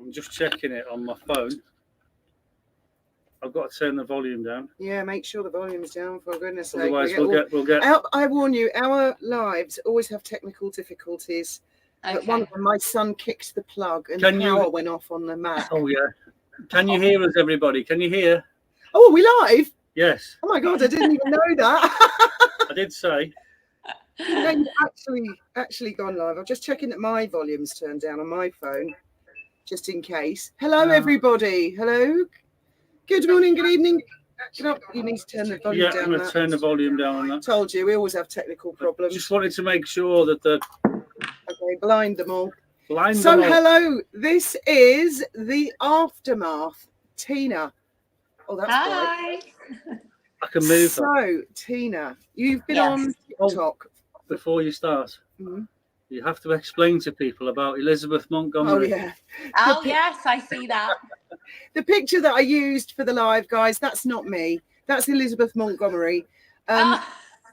I'm just checking it on my phone. I've got to turn the volume down. Yeah, make sure the volume's down, for goodness sake. Otherwise, we'll get. I warn you, our lives always have technical difficulties. Okay. But one of them, my son kicked the plug and the power went off on the Mac. Oh, yeah. Can you hear us, everybody? Can you hear? Oh, are we live? Yes. Oh, my God, I didn't even know that. I did say. No, you've actually gone live. I'm just checking that my volume's turned down on my phone, just in case. Hello, everybody. Hello. Good morning, good evening. You need to turn the volume down. Yeah, I'm going to turn the volume down on that. Told you, we always have technical problems. Just wanted to make sure that the... Okay, blind them all. Hello, this is the aftermath. Tina. Oh, that's Hi. bright. I can move. So, Tina, you've been on TikTok. Before you start, you have to explain to people about Elizabeth Montgomery. Oh, yeah. Yes, I see that. The picture that I used for the live, guys, that's not me. That's Elizabeth Montgomery.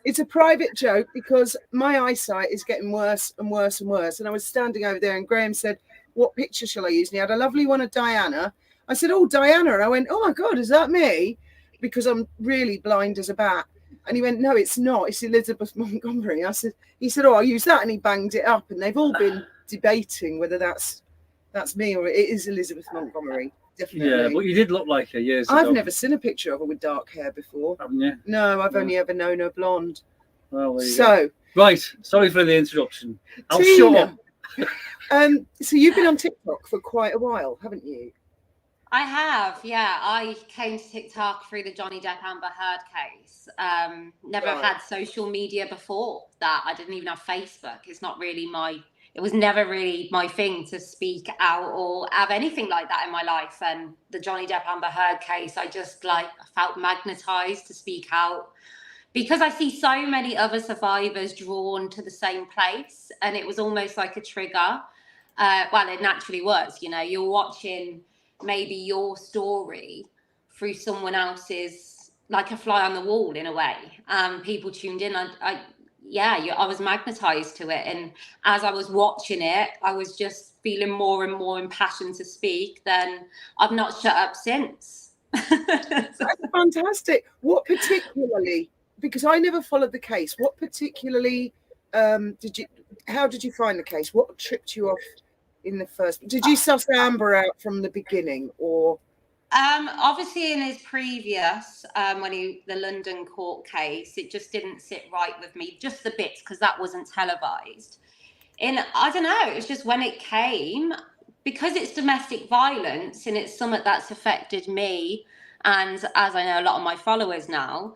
It's a private joke because my eyesight is getting worse and worse and worse. And I was standing over there and Graham said, what picture shall I use? And he had a lovely one of Diana. I said, oh, Diana. And I went, oh, my God, is that me? Because I'm really blind as a bat. And he went, no, it's not. It's Elizabeth Montgomery. He said, oh, I'll use that. And he banged it up. And they've all been debating whether that's me or it is Elizabeth Montgomery. Definitely. Yeah, but you did look like her years ago. I've never seen a picture of her with dark hair before. Haven't you? No, I've only ever known her blonde. Well, there you go. Right, sorry for the interruption. I'll Tina, shut up. So you've been on TikTok for quite a while, haven't you? I have, yeah. I came to TikTok through the Johnny Depp Amber Heard case. Never had social media before that. I didn't even have Facebook. It was never really my thing to speak out or have anything like that in my life. And the Johnny Depp Amber Heard case, I just felt magnetized to speak out because I see so many other survivors drawn to the same place. And it was almost like a trigger. Well, it naturally was, you're watching maybe your story through someone else's, like a fly on the wall in a way. People tuned in. I was magnetized to it. And as I was watching it, I was just feeling more and more impassioned to speak. Then I've not shut up since. That's fantastic. What particularly, because I never followed the case, what particularly how did you find the case? What tripped you off in the first? Did you suss Amber out from the beginning or? Obviously in his previous, the London court case, it just didn't sit right with me, just the bits, because that wasn't televised. I don't know, it was just when it came, because it's domestic violence and it's something that's affected me, and as I know a lot of my followers now,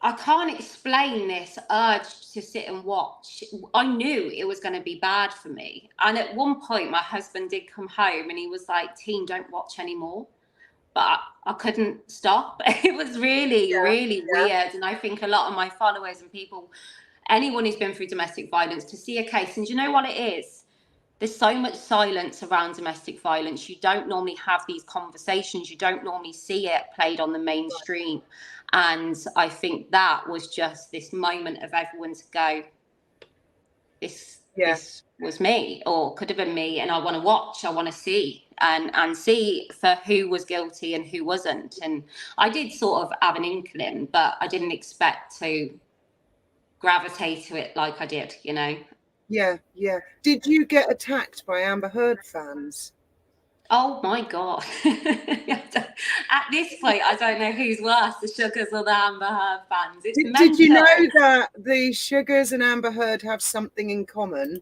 I can't explain this urge to sit and watch. I knew it was going to be bad for me. And at one point, my husband did come home and he was like, Teen, don't watch anymore. But I couldn't stop. It was really weird. And I think a lot of my followers and people, anyone who's been through domestic violence, to see a case, and you know what it is? There's so much silence around domestic violence. You don't normally have these conversations. You don't normally see it played on the mainstream. And I think that was just this moment of everyone to go, this was me, or could have been me. And I want to watch, I want to see and see for who was guilty and who wasn't. And I did sort of have an inkling, but I didn't expect to gravitate to it like I did, Yeah. Did you get attacked by Amber Heard fans? Oh my God. At this point, I don't know who's worse, the Sugars or the Amber Heard fans. Did you know that the Sugars and Amber Heard have something in common?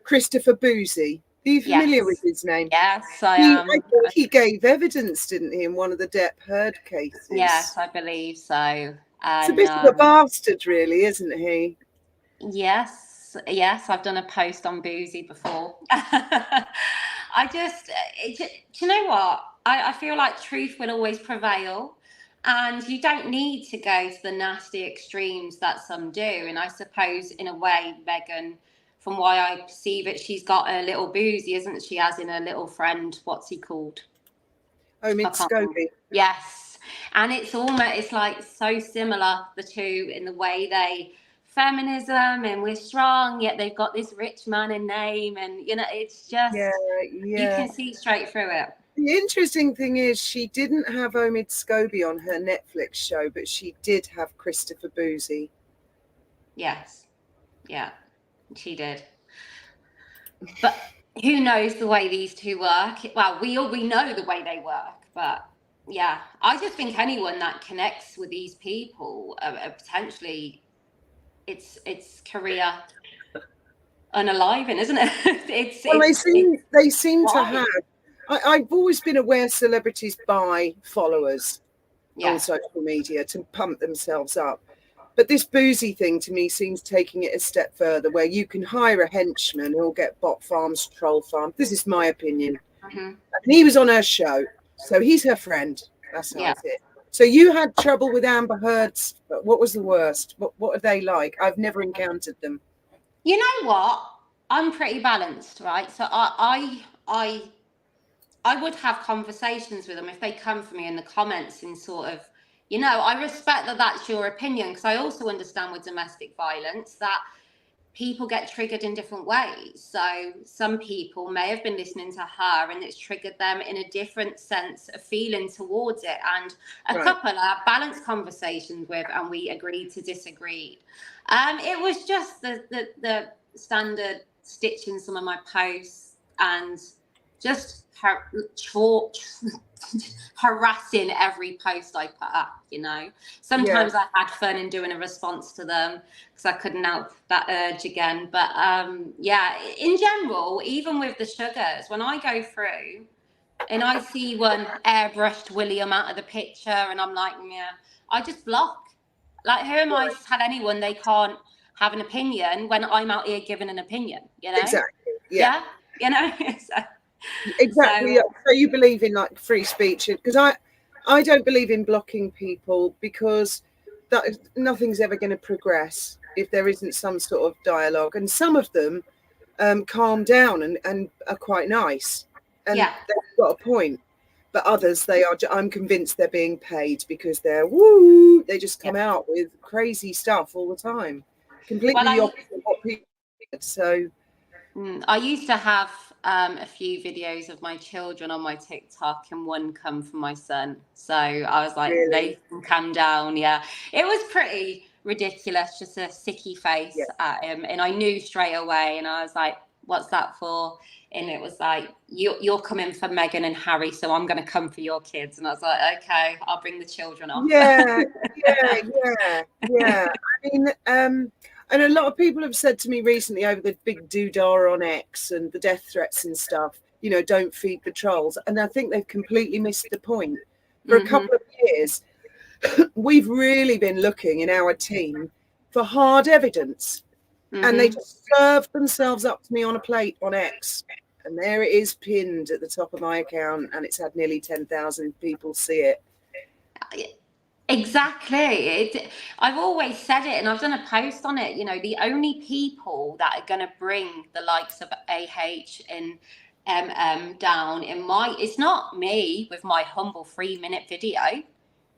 Christopher Boozy. Are you familiar with his name? Yes, I am. I think he gave evidence, didn't he, in one of the Depp Heard cases? Yes, I believe so. It's a bit of a bastard, really, isn't he? Yes, I've done a post on Boozy before. Do you know what? I feel like truth will always prevail, and you don't need to go to the nasty extremes that some do. And I suppose, in a way, Meghan, from why I perceive it, she's got a little Boozy, isn't she? As in a little friend. What's he called? Oh, Scobie. Yes. And it's like so similar, the two, in the way they feminism and we're strong, yet they've got this rich man in name, and you know, it's just you can see straight through it. The interesting thing is she didn't have Omid Scobie on her Netflix show, but she did have Christopher Boozy. Yes, yeah, she did. But who knows the way these two work? Well, we know the way they work, but yeah, I just think anyone that connects with these people potentially it's career unaliving, isn't it? They seem to have. I've always been aware celebrities buy followers on social media to pump themselves up. But this Boozy thing to me seems taking it a step further, where you can hire a henchman who'll get bot farms, troll farms. This is my opinion. And he was on her show, so he's her friend. That's how it. So you had trouble with Amber Heard's. What was the worst? What are they like? I've never encountered them. You know what? I'm pretty balanced, right? So I would have conversations with them if they come for me in the comments and sort of, you know, I respect that that's your opinion, because I also understand with domestic violence that people get triggered in different ways. So some people may have been listening to her and it's triggered them in a different sense of feeling towards it. And a couple I balanced conversations with, and we agreed to disagree. It was just the standard stitching some of my posts and just harassing every post I put up, you know. Sometimes I had fun in doing a response to them because I couldn't help that urge again. But in general, even with the sugars, when I go through and I see one airbrushed William out of the picture and I'm like, I just block. Like, who am I to tell anyone they can't have an opinion when I'm out here giving an opinion, you know? Exactly. You know? Exactly. So you believe in like free speech? Because I don't believe in blocking people, because nothing's ever going to progress if there isn't some sort of dialogue. And some of them calm down and are quite nice, and they've got a point. But others, I'm convinced they're being paid, because they just come out with crazy stuff all the time, completely the opposite of what people did. So I used to have a few videos of my children on my TikTok, and one come from my son. So I was like, they can calm down. Yeah, it was pretty ridiculous, just a sicky face at him. And I knew straight away, and I was like, what's that for? And it was like, you're coming for Meghan and Harry, so I'm going to come for your kids. And I was like, okay, I'll bring the children off. Yeah. I mean, and a lot of people have said to me recently over the big doodah on X and the death threats and stuff, you know, don't feed the trolls. And I think they've completely missed the point. For a couple of years, we've really been looking in our team for hard evidence. And they just served themselves up to me on a plate on X. And there it is pinned at the top of my account, and it's had nearly 10,000 people see it. Exactly. I've always said it, and I've done a post on it. You know, the only people that are going to bring the likes of AH and down it's not me with my humble 3-minute video.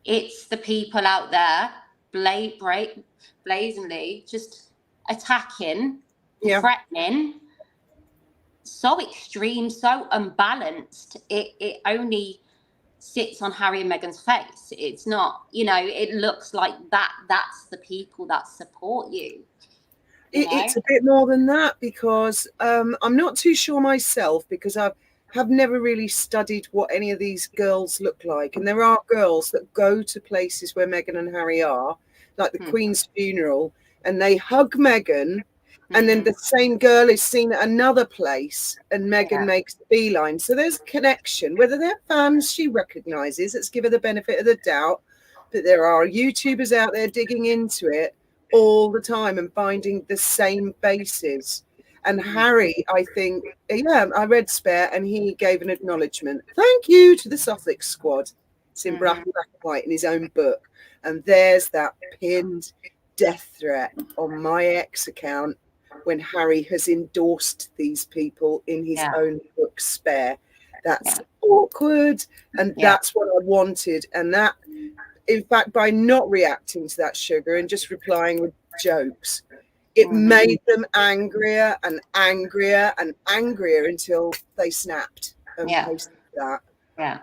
It's the people out there blazingly just attacking, threatening, so extreme, so unbalanced. It only sits on Harry and Meghan's face. It's not, you know, it looks like that's the people that support you. It's a bit more than that, because I'm not too sure myself, because I have never really studied what any of these girls look like. And there are girls that go to places where Meghan and Harry are, like the Queen's funeral, and they hug Meghan. And then the same girl is seen at another place, and Meghan makes the beeline. So there's a connection. Whether they're fans she recognises, let's give her the benefit of the doubt. But there are YouTubers out there digging into it all the time and finding the same bases. And Harry, I think, I read Spare, and he gave an acknowledgement. Thank you to the Sussex squad. It's in black and white in his own book. And there's that pinned death threat on my X account, when Harry has endorsed these people in his own book, Spare. That's awkward, and that's what I wanted. And that, in fact, by not reacting to that sugar and just replying with jokes, it made them angrier and angrier and angrier until they snapped and posted that. Yeah.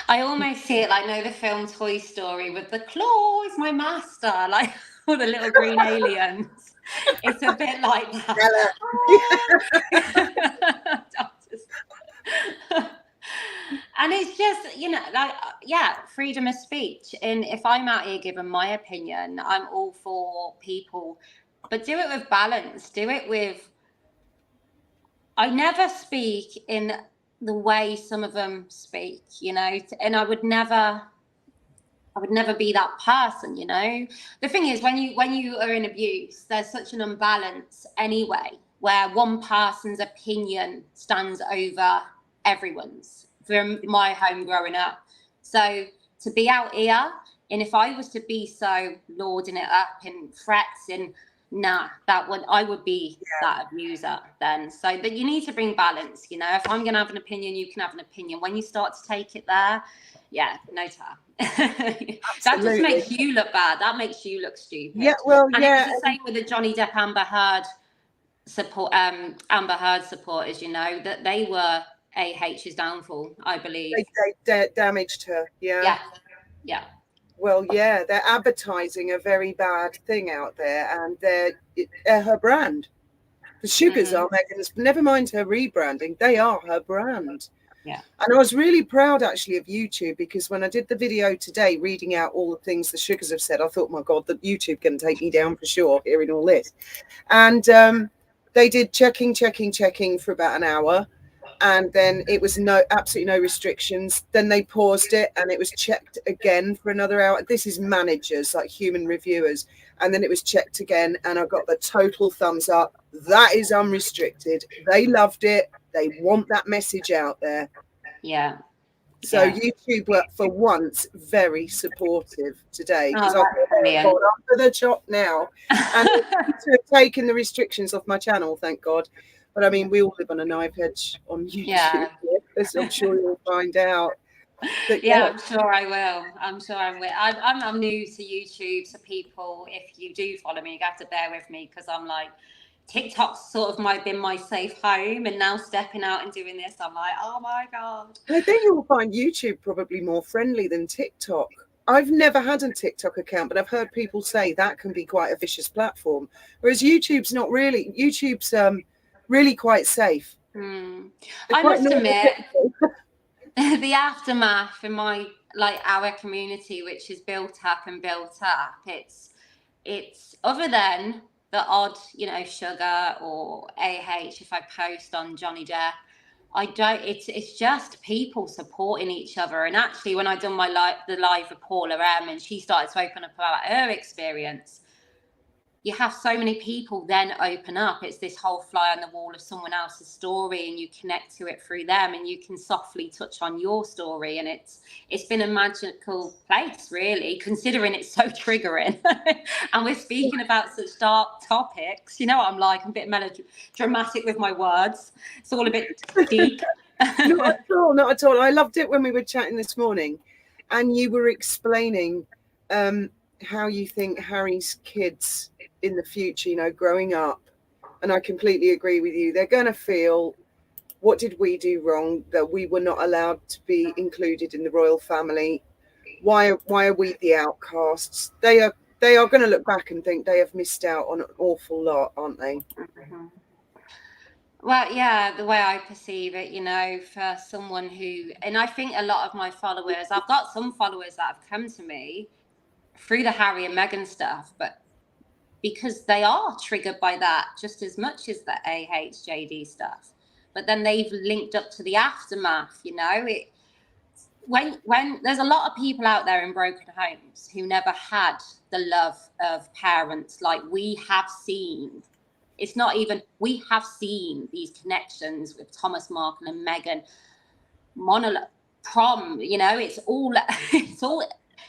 I almost see it like, know the film Toy Story with the claw is my master, like all the little green aliens. It's a bit like that. And it's just, you know, like, freedom of speech. And if I'm out here giving my opinion, I'm all for people, but do it with balance. Do it with, I never speak in the way some of them speak, you know, and I would never be that person, you know. The thing is, when you are in abuse, there's such an imbalance anyway, where one person's opinion stands over everyone's. From my home growing up, so to be out here, and if I was to be so lording it up and threats, and I would be that abuser then. So that you need to bring balance, you know. If I'm gonna have an opinion, you can have an opinion. When you start to take it there, no time. That just makes you look bad. That makes you look stupid. Yeah, well, and it was the same with the Johnny Depp Amber Heard supporters, you know, that they were AH's downfall, I believe. They damaged her. Yeah. Well, yeah, they're advertising a very bad thing out there, and they're her brand. The sugars are Meghan's. Never mind her rebranding; they are her brand. Yeah. And I was really proud, actually, of YouTube, because when I did the video today, reading out all the things the sugars have said, I thought, my God, that YouTube can take me down for sure, hearing all this. And they did checking for about an hour. And then it was absolutely no restrictions. Then they paused it and it was checked again for another hour. This is managers, like human reviewers. And then it was checked again and I got the total thumbs up. That is unrestricted. They loved it. They want that message out there. Yeah. So YouTube were, for once, very supportive today. Because I'm for the chop now. And to have taken the restrictions off my channel, thank God. But I mean, we all live on a knife edge on YouTube. As I'm sure you'll find out. But, I'm sure I will. I'm new to YouTube, so people, if you do follow me, you have to bear with me, because I'm like, TikTok's sort of been my safe home, and now stepping out and doing this, I'm like, oh my God. I think you'll find YouTube probably more friendly than TikTok. I've never had a TikTok account, but I've heard people say that can be quite a vicious platform, whereas YouTube's not really. YouTube's really quite safe. I must admit, the aftermath in our community, which is built up, it's other than the odd, you know, sugar or if I post on Johnny Depp, it's just people supporting each other. And actually, when I done the live with Paula M, and she started to open up about her experience, you have so many people then open up. It's this whole fly on the wall of someone else's story, and you connect to it through them, and you can softly touch on your story. And it's been a magical place, really, considering it's so triggering. And we're speaking about such dark topics. You know what I'm like? I'm a bit melodramatic with my words. It's all a bit deep. Not at all. I loved it when we were chatting this morning, and you were explaining how you think Harry's kids in the future, you know, growing up, and I completely agree with you. They're going to feel, what did we do wrong that we were not allowed to be included in the royal family? Why are we the outcasts? They are going to look back and think they have missed out on an awful lot, aren't they? Mm-hmm. Well, yeah, the way I perceive it, you know, for someone who, and I think a lot of my followers, I've got some followers that have come to me through the Harry and Meghan stuff, but because they are triggered by that just as much as the AHJD stuff. But then they've linked up to the aftermath, you know. When there's a lot of people out there in broken homes who never had the love of parents like we have seen. It's not even, we have seen these connections with Thomas Markle and Meghan, prom, you know, it's all.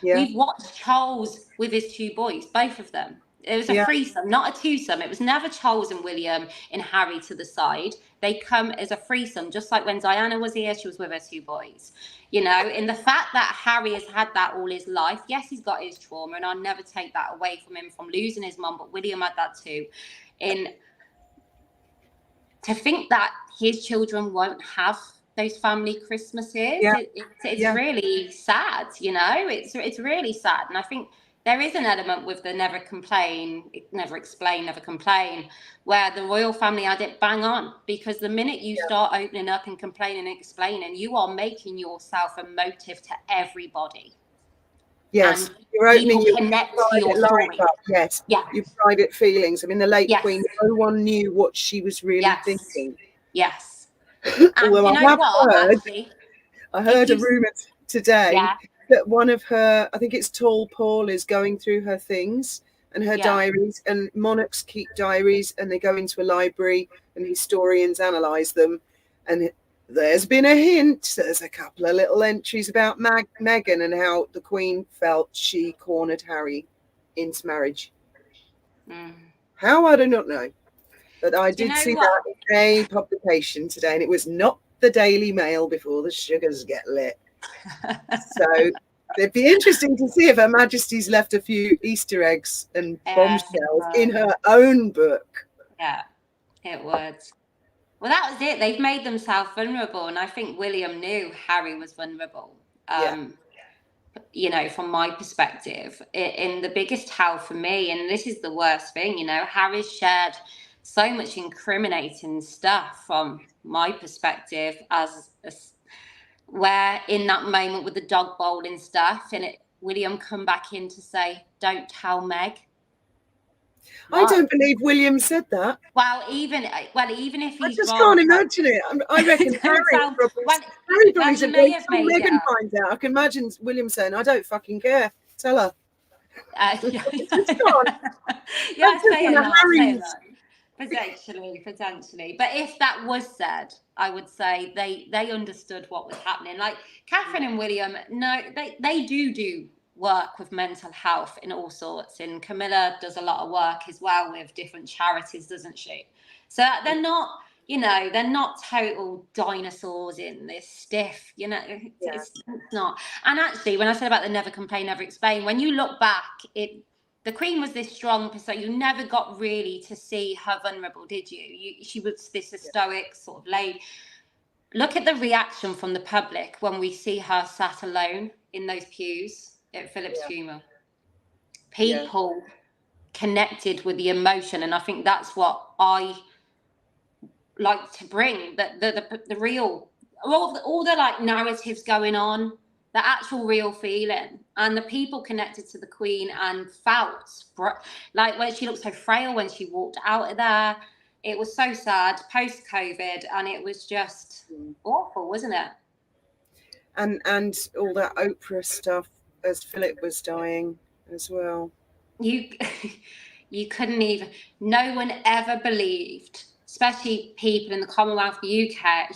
We've watched Charles with his two boys, both of them. It was a threesome, not a twosome. It was never Charles and William and Harry to the side. They come as a threesome, just like when Diana was here, she was with her 2 boys. You know, in the fact that Harry has had that all his life, yes, he's got his trauma, and I'll never take that away from him from losing his mum, but William had that too. To think that his children won't have those family Christmases, it's really sad, you know, it's really sad. And I think there is an element with the never complain, never explain, never complain, where the royal family had it bang on, because the minute you start opening up and complaining and explaining, you are making yourself a motive to everybody. Yes, and you're opening your connect to your story. up. Yes, your private feelings. I mean, the late Queen, no one knew what she was really thinking. Yes. Although I heard a rumor today that one of her, I think it's Tall Paul, is going through her things and her diaries, and monarchs keep diaries, and they go into a library and historians analyse them, and there's been a hint. There's a couple of little entries about Meghan and how the Queen felt she cornered Harry into marriage. How, I do not know. But I did see that in a publication today, and it was not the Daily Mail before the sugars get lit. So it'd be interesting to see if Her Majesty's left a few Easter eggs and bombshells in her own book. Yeah, it would. Well, that was it. They've made themselves vulnerable, and I think William knew Harry was vulnerable. You know, from my perspective, in the biggest tell for me, and this is the worst thing, you know, Harry's shared so much incriminating stuff from my perspective, as where in that moment with the dog bowl and stuff, and William come back in to say, "Don't tell Meg." I don't believe William said that. Well, even if he's I just can't imagine it. I reckon Harry probably said, "Wait till Meghan finds out." I can imagine William saying, "I don't fucking care. Tell her." Potentially. But if that was said, I would say they understood what was happening. Like Catherine and William, no, they do work with mental health in all sorts. And Camilla does a lot of work as well with different charities, doesn't she? So they're not, you know, they're not total dinosaurs in this stiff, you know, it's not. And actually, when I said about the never complain, never explain, when you look back, the Queen was this strong person. You never got really to see her vulnerable, did you? She was this stoic sort of lady. Look at the reaction from the public when we see her sat alone in those pews at Philip's funeral. People connected with the emotion, and I think that's what I like to bring. The real, all the like narratives going on, the actual real feeling, and the people connected to the Queen and felt like when she looked so frail when she walked out of there. It was so sad post-COVID, and it was just awful, wasn't it? And all that Oprah stuff as Philip was dying as well. You couldn't even. No one ever believed, especially people in the Commonwealth, the UK,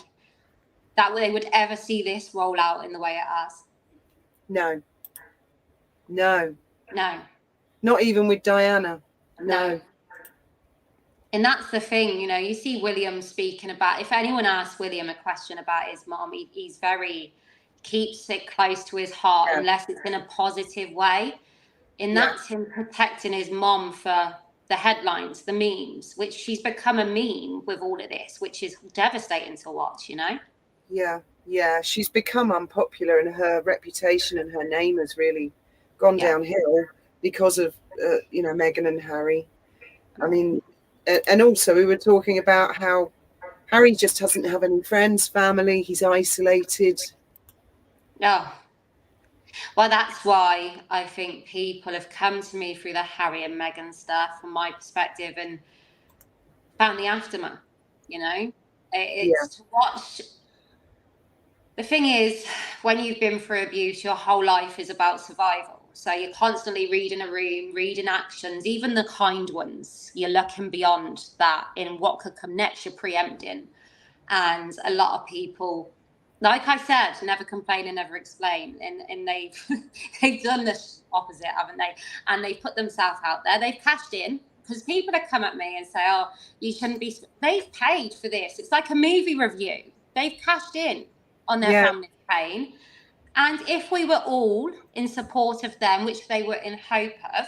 that they would ever see this roll out in the way it has. No. Not even with Diana. No. And that's the thing, you know, you see William speaking about, if anyone asks William a question about his mom, he's keeps it close to his heart unless it's in a positive way. And that's him protecting his mom for the headlines, the memes, which she's become a meme with all of this, which is devastating to watch, you know? Yeah. She's become unpopular, and her reputation and her name has really gone downhill because of, Meghan and Harry. I mean, and also we were talking about how Harry just doesn't have any friends, family. He's isolated. No. Well, that's why I think people have come to me through the Harry and Meghan stuff, from my perspective, and found the aftermath, you know? It's to watch. The thing is, when you've been through abuse, your whole life is about survival. So you're constantly reading a room, reading actions, even the kind ones. You're looking beyond that in what could come next, you're preempting. And a lot of people like I said, never complain and never explain. And they've done the opposite, haven't they? And they've put themselves out there. They've cashed in, because people have come at me and say, oh, you shouldn't be. They've paid for this. It's like a movie review. They've cashed in on their family's pain. And if we were all in support of them, which they were in hope of,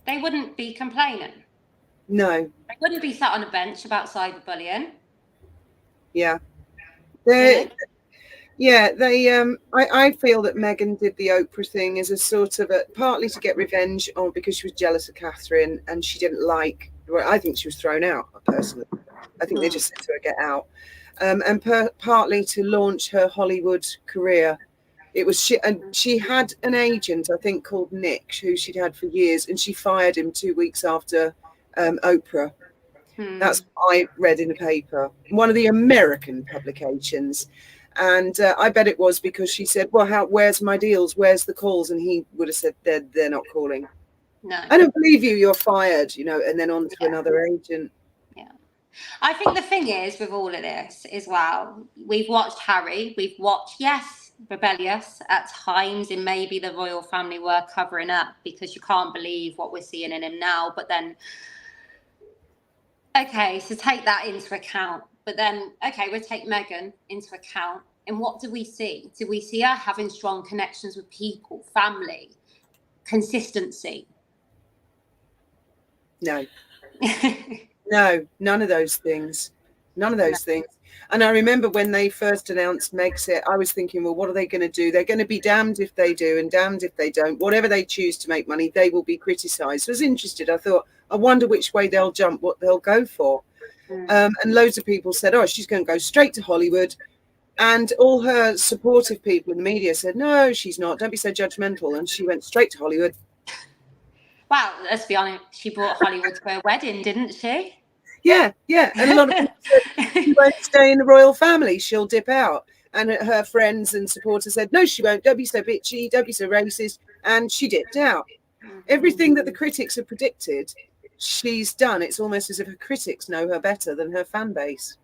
they wouldn't be complaining. No. They wouldn't be sat on a bench about cyberbullying. Yeah. I feel that Meghan did the Oprah thing as a sort of partly to get revenge on, because she was jealous of Catherine and she didn't like, well, I think she was thrown out personally. I think they just said to her, get out. And partly to launch her Hollywood career. It was she had an agent, I think, called Nick, who she'd had for years, and she fired him 2 weeks after Oprah. That's what I read in the paper, one of the American publications. And I bet it was because she said, well, where's my deals? Where's the calls? And he would have said, they're not calling. No. I don't believe you. You're fired, and then on to another agent. Yeah. I think the thing is with all of this as well, we've watched Harry. We've watched, yes, rebellious at times, and maybe the royal family were covering up because you can't believe what we're seeing in him now. But then, okay, so take that into account. But then, okay, we'll take Meghan into account. And what do we see? Do we see her having strong connections with people, family, consistency? No. No, none of those things. None of those things. And I remember when they first announced Megxit, I was thinking, well, what are they going to do? They're going to be damned if they do and damned if they don't. Whatever they choose to make money, they will be criticised. I was interested. I thought, I wonder which way they'll jump, what they'll go for. And loads of people said, oh, she's going to go straight to Hollywood. And all her supportive people in the media said, no, she's not. Don't be so judgmental. And she went straight to Hollywood. Well, let's be honest, she brought Hollywood to her wedding, didn't she? Yeah. And a lot of people said, she won't stay in the royal family. She'll dip out. And her friends and supporters said, no, she won't. Don't be so bitchy. Don't be so racist. And she dipped out. Everything that the critics have predicted, she's done. It's almost as if her critics know her better than her fan base.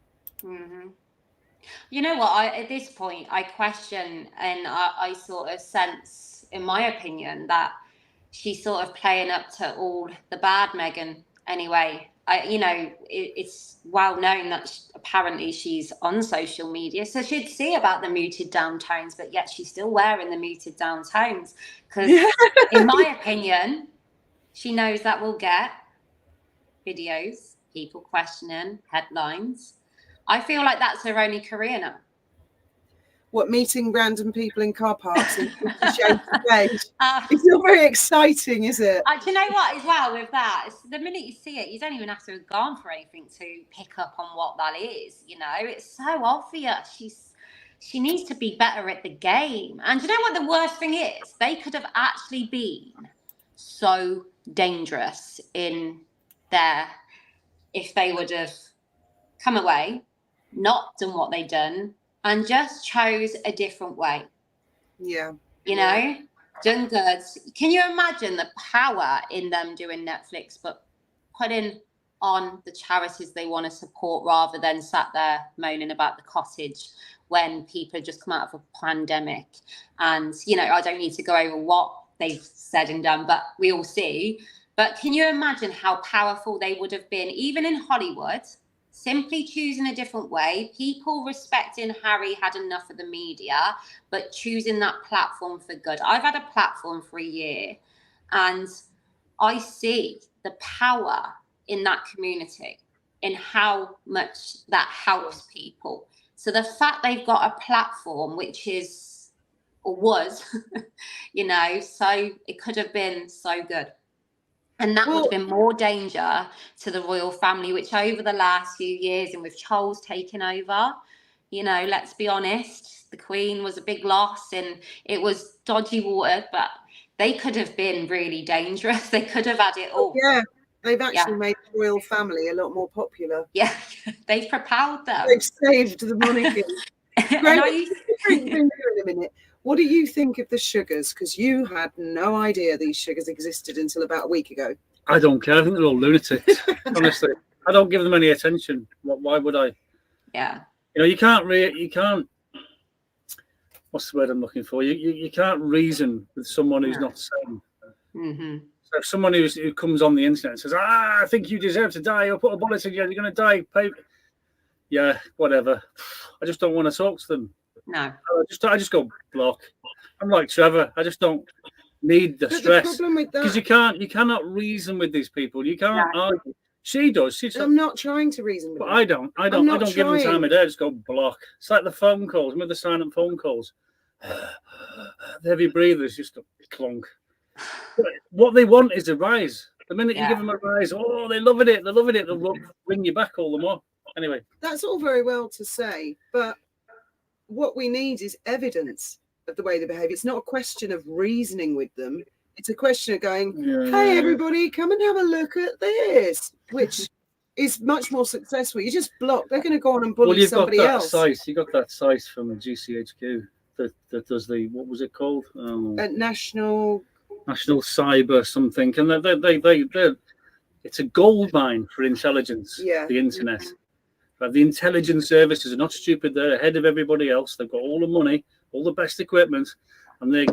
You know what? At this point, I question, and I sort of sense, in my opinion, that she's sort of playing up to all the bad Meghan anyway. It's well known that apparently she's on social media, so she'd see about the muted down tones, but yet she's still wearing the muted down tones because, in my opinion, she knows that we'll get videos, people questioning, headlines. I feel like that's her only career now. What, meeting random people in car parks and it's not very exciting, is it? Do you know what, as well, with that, the minute you see it, you don't even have to have gone for anything to pick up on what that is. It's so obvious. She needs to be better at the game. And do you know what the worst thing is? They could have actually been so dangerous in there if they would have come away, not done what they've done, and just chose a different way. Yeah. Done good. Can you imagine the power in them doing Netflix, but putting on the charities they want to support rather than sat there moaning about the cottage when people had just come out of a pandemic? And, I don't need to go over what they've said and done, but we all see. But can you imagine how powerful they would have been, even in Hollywood, simply choosing a different way? People respecting Harry had enough of the media, but choosing that platform for good. I've had a platform for a year, and I see the power in that community, in how much that helps people. So the fact they've got a platform which is, or was, so it could have been so good. And that would have been more danger to the royal family, which over the last few years, and with Charles taking over, let's be honest, the Queen was a big loss and it was dodgy water, but they could have been really dangerous. They could have had it all. Yeah, they've actually made the royal family a lot more popular. Yeah, they've propelled them. They've saved the monarchy. In a minute. What do you think of the sugars? Because you had no idea these sugars existed until about a week ago. I don't care. I think they're all lunatics. Honestly, I don't give them any attention. Why would I? Yeah. You can't what's the word I'm looking for? You can't reason with someone who's not sane. Mm-hmm. So if someone who comes on the internet and says, I think you deserve to die, or put a bullet in you, you're going to die. Yeah, whatever. I just don't want to talk to them. No. I just go block. I'm like Trevor. I just don't need the stress. The problem with that, because you cannot reason with these people. You can't argue. She does. I'm not trying to reason with but them. I don't give them time of day. I just go block. It's like the phone calls. Remember the silent phone calls? The heavy breathers just go clunk. What they want is a rise. The minute you give them a rise, oh, they're loving it. They're loving it. They'll ring you back all the more. Anyway, that's all very well to say, but what we need is evidence of the way they behave. It's not a question of reasoning with them. It's a question of going, hey, everybody, come and have a look at this, which is much more successful. You just block. They're going to go on and bully somebody else. You got that site from GCHQ that does the, what was it called? National Cyber something. And they're it's a gold mine for intelligence, the internet. But the intelligence services are not stupid. They're ahead of everybody else. They've got all the money, all the best equipment, and they're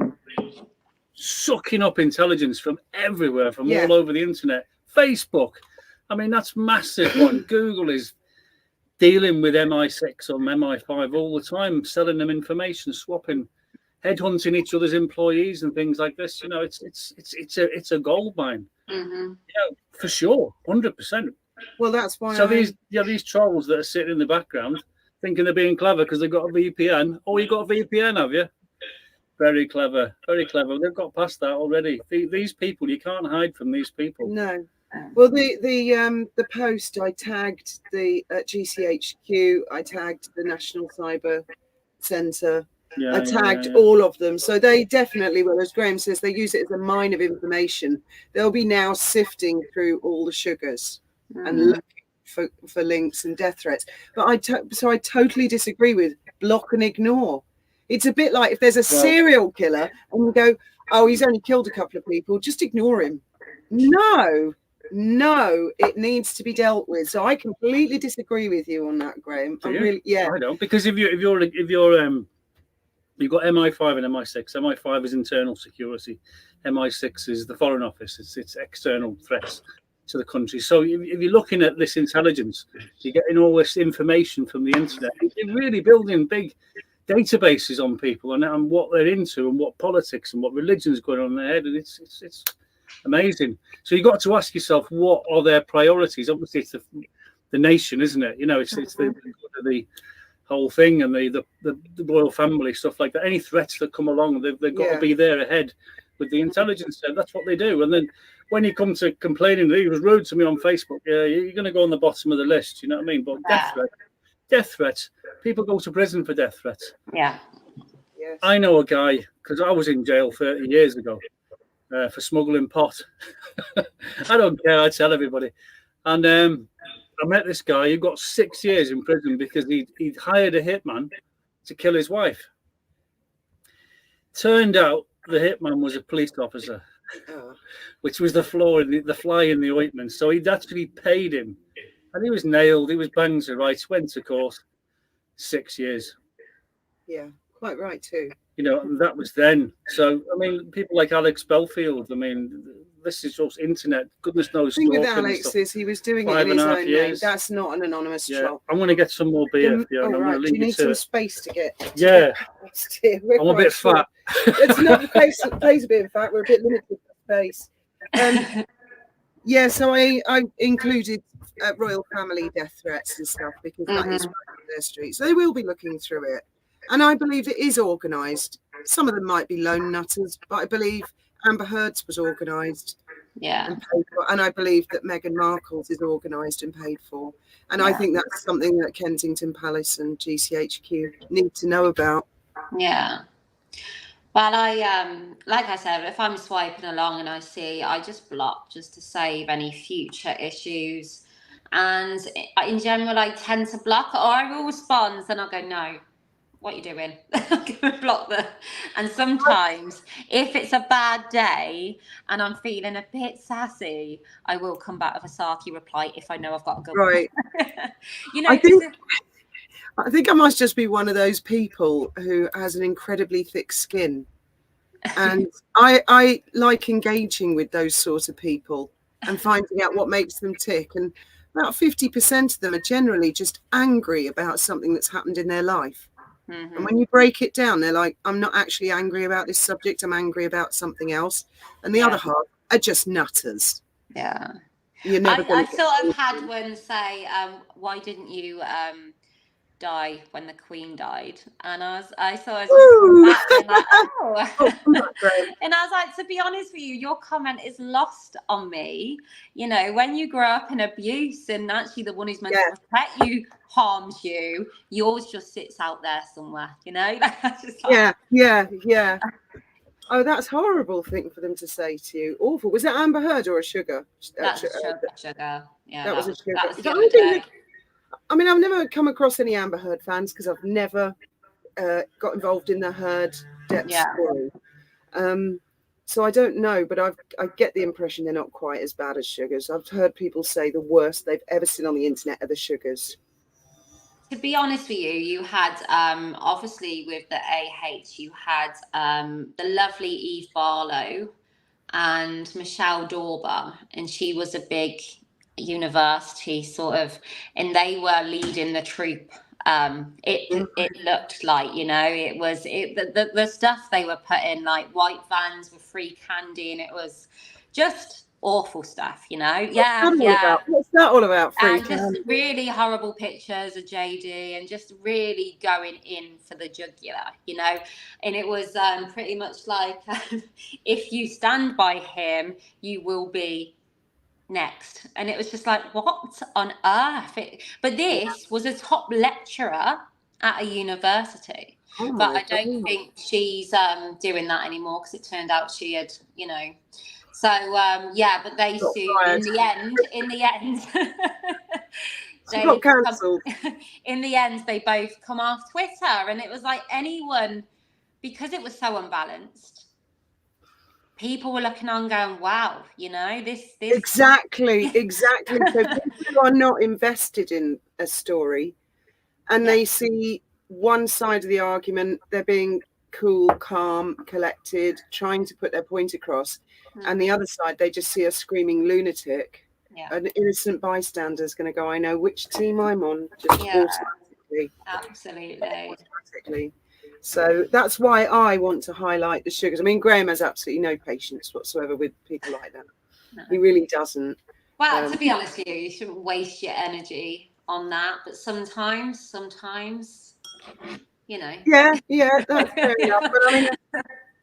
sucking up intelligence from everywhere, from all over the internet. Facebook, I mean, that's massive one. Google is dealing with MI6 or MI5 all the time, selling them information, swapping, headhunting each other's employees and things like this. You know, it's a gold mine. Mm-hmm. You know, for sure, 100%. Well, that's why. So these trolls that are sitting in the background thinking they're being clever because they've got a VPN. Oh, you got a VPN, have you? Very clever, very clever. They've got past that already. These people, you can't hide from these people. No. Well, the post I tagged the GCHQ, I tagged the National Cyber Centre. I tagged all of them, so they definitely will. As Graham says, they use it as a mine of information. They'll be now sifting through all the sugars and looking for links and death threats. But I totally disagree with block and ignore. It's a bit like if there's a serial killer and you go, oh, he's only killed a couple of people, just ignore him. No, it needs to be dealt with. So I completely disagree with you on that, Graham. I don't, because if you've got MI5 and MI6. MI5 is internal security. MI6 is the Foreign Office. It's external threats to the country. So if you're looking at this intelligence, you're getting all this information from the internet. You're really building big databases on people and what they're into and what politics and what religion's going on in their head. And it's amazing. So you've got to ask yourself, what are their priorities? Obviously, it's the nation, isn't it? You know, it's the whole thing and the royal family, stuff like that. Any threats that come along, they've got to be there ahead with the intelligence. That's what they do. And then when you come to complaining that he was rude to me on Facebook, you're going to go on the bottom of the list. You know what I mean? But death threats. People go to prison for death threats. Yeah. Yes. I know a guy, because I was in jail 30 years ago for smuggling pot. I don't care. I tell everybody. And I met this guy who got 6 years in prison because he'd hired a hitman to kill his wife. Turned out the hitman was a police officer, which was the fly in the ointment. So he'd actually paid him. And he was nailed. He was banged to rights, went to court, 6 years. Yeah, quite right too. You know, and that was then. So, I mean, people like Alex Belfield, I mean, this is just internet. Goodness knows. The thing with Alex is he was doing it in his own name. That's not an anonymous troll. I'm going to get some more beer. Right. Do you need some space to get? Yeah. I'm a bit fat. It's not the place a bit, in fact. We're a bit limited for space. So I included royal family death threats and stuff because that is right on their street. So they will be looking through it. And I believe it is organised. Some of them might be lone nutters, but I believe Amber Heard's was organised. Yeah. And paid for, and I believe that Meghan Markle's is organised and paid for. And I think that's something that Kensington Palace and GCHQ need to know about. Yeah. Well, like I said, if I'm swiping along and I just block just to save any future issues. And in general, I tend to block, or I will respond, and I'll go, no, what are you doing? I'm going to block them. And sometimes, if it's a bad day and I'm feeling a bit sassy, I will come back with a sarky reply if I know I've got a good right. one. You know, I think I must just be one of those people who has an incredibly thick skin. And I like engaging with those sort of people and finding out what makes them tick. And about 50% of them are generally just angry about something that's happened in their life. And when you break it down, they're like, I'm not actually angry about this subject. I'm angry about something else. And the other half are just nutters. Yeah. You're never I sort of had one say, why didn't you die when the Queen died? And I sort of just back like, oh. And I was like, to be honest with you, your comment is lost on me. You know, when you grow up in abuse and actually the one who's meant to protect you harms you, yours just sits out there somewhere, you know? Just like, yeah. Oh, that's horrible thing for them to say to you. Awful. Was it Amber Heard or a Sugar? That's Sugar. Yeah, that was a Sugar. That was the other day. I mean, I've never come across any Amber Heard fans because I've never got involved in the Heard death story. So I don't know, but I get the impression they're not quite as bad as Sugars. I've heard people say the worst they've ever seen on the internet are the Sugars. To be honest with you, you had obviously with the AH, you had the lovely Eve Barlow and Michelle Dorber, and she was a big university sort of, and they were leading the troop. It looked like, you know, it was the stuff they were putting, like white vans with free candy, and it was just awful stuff, you know. What's that all about? And just really horrible pictures of JD and just really going in for the jugular, you know. And it was pretty much like, if you stand by him, you will be next. And it was just like, what on earth? But this was a top lecturer at a university. But I don't think she's doing that anymore, because it turned out she had, you know. So but they sued in the end. She got cancelled. In the end, they both come off Twitter, and it was like anyone, because it was so unbalanced. People were looking on, going, "Wow, you know this." Exactly. So people are not invested in a story, and they see one side of the argument. They're being cool, calm, collected, trying to put their point across, and the other side, they just see a screaming lunatic. An innocent bystander is going to go, I know which team I'm on, just automatically. Absolutely. So that's why I want to highlight the Sugars. I mean, Graham has absolutely no patience whatsoever with people like that. No. He really doesn't. Well, to be honest with you, you shouldn't waste your energy on that, but sometimes you know. Yeah, that's fair enough. But I mean,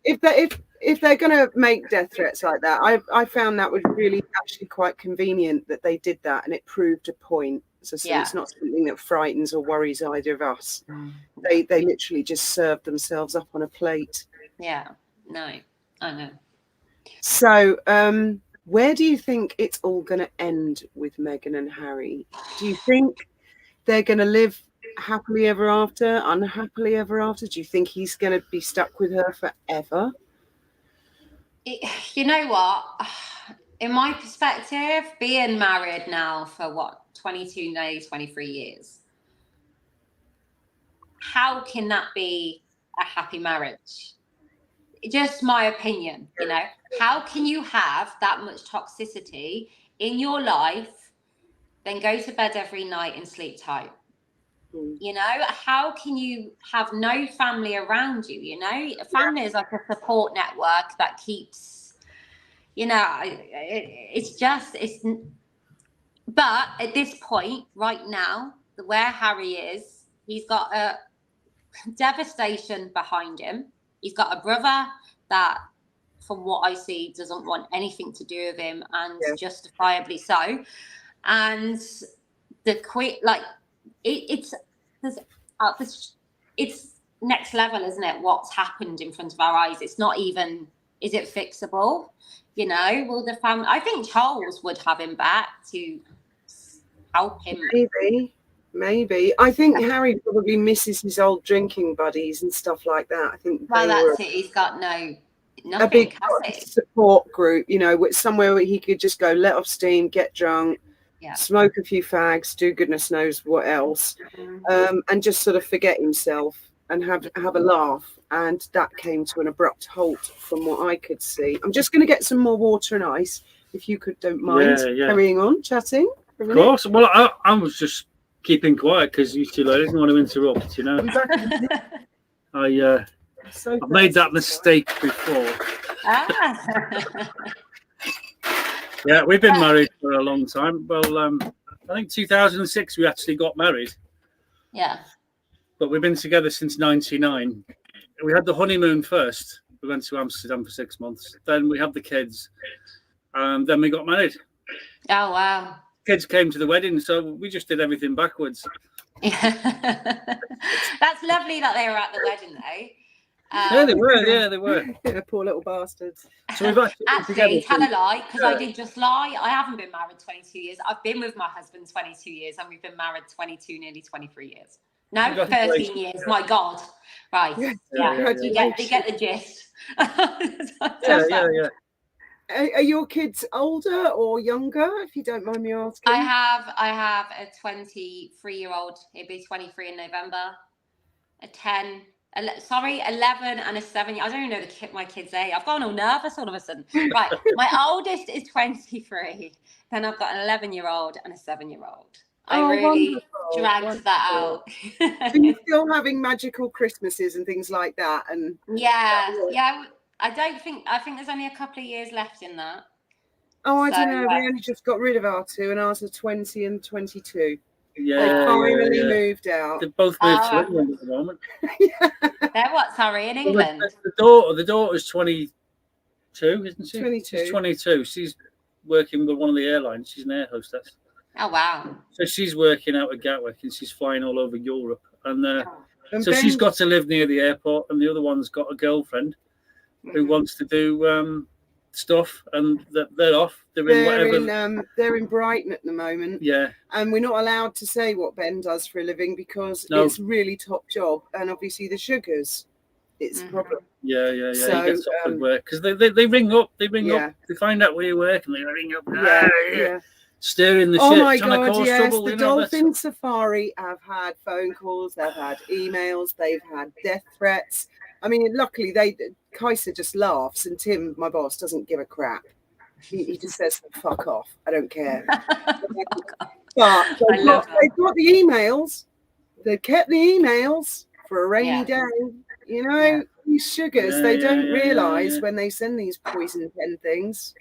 if they're going to make death threats like that, I found that was really actually quite convenient that they did that, and it proved a point. So it's not something that frightens or worries either of us. They literally just served themselves up on a plate. Yeah, no, I know. So where do you think it's all going to end with Meghan and Harry? Do you think they're going to live happily ever after, unhappily ever after? Do you think he's going to be stuck with her forever? You know what? In my perspective, being married now for 22, nearly 23 years, how can that be a happy marriage? Just my opinion, you know. How can you have that much toxicity in your life, then go to bed every night and sleep tight? You know, how can you have no family around you? You know, family is like a support network that keeps, you know, but at this point right now, where Harry is, he's got a devastation behind him. He's got a brother that, from what I see, doesn't want anything to do with him, and justifiably so. And the it's next level, isn't it? What's happened in front of our eyes. It's not even, is it fixable? You know, will the family, I think Charles would have him back to help him. Maybe. I think Harry probably misses his old drinking buddies and stuff like that. I think that's it. He's got nothing, a big support group, you know, somewhere where he could just go let off steam, get drunk, smoke a few fags, do goodness knows what else, and just sort of forget himself and have a laugh. And that came to an abrupt halt from what I could see. I'm just going to get some more water and ice, if you don't mind carrying on chatting for a minute. Of course. Well, I was just keeping quiet because you two, I didn't want to interrupt, you know. I've made that mistake before. Yeah, we've been married for a long time. Well, I think 2006 we actually got married. Yeah. But we've been together since 99. We had the honeymoon first. We went to Amsterdam for 6 months. Then we had the kids. And then we got married. Oh, wow. Kids came to the wedding, so we just did everything backwards. That's lovely that they were at the wedding, though. Yeah, they were. Yeah, they were. Yeah, poor little bastards. So we've actually tell a lie, because I did just lie. I haven't been married 22 years. I've been with my husband 22 years, and we've been married 22, nearly 23 years. No, 13 years. My God. Right. Yeah. You get the gist. Yeah. Are your kids older or younger, if you don't mind me asking? I have a 23-year-old. He'll be 23 in November. A 11 and a 7. I don't even know my kids' age. I've gotten all nervous all of a sudden. Right. My oldest is 23. Then I've got an 11-year-old and a 7-year-old. I really dragged that out. So you're still having magical Christmases and things like that, and yeah. I think there's only a couple of years left in that. Oh, I don't know. We only just got rid of our two, and ours are 20 and 22. Yeah, they finally moved out. They both moved to England at the moment. They're what? Sorry, in England. The daughter's 22, isn't she? 22. She's 22. She's working with one of the airlines. She's an air hostess. Oh wow! So she's working out at Gatwick and she's flying all over Europe. And so she's got to live near the airport, and the other one's got a girlfriend who wants to do stuff, and they're off doing whatever. They're in Brighton at the moment. Yeah. And we're not allowed to say what Ben does for a living because it's really top job, and obviously the sugars, it's a problem. Yeah. So, he gets offered work because they ring up, they find out where you work, and they ring up. Yeah. Steering the ship. Oh my God, yes. Trouble, the Dolphin Safari have had phone calls, they've had emails, they've had death threats. I mean, luckily, Kaiser just laughs, and Tim, my boss, doesn't give a crap. He just says, fuck off. I don't care. But they've got the emails. They've kept the emails for a rainy day. You know, these sugars, they don't realise when they send these poison pen things.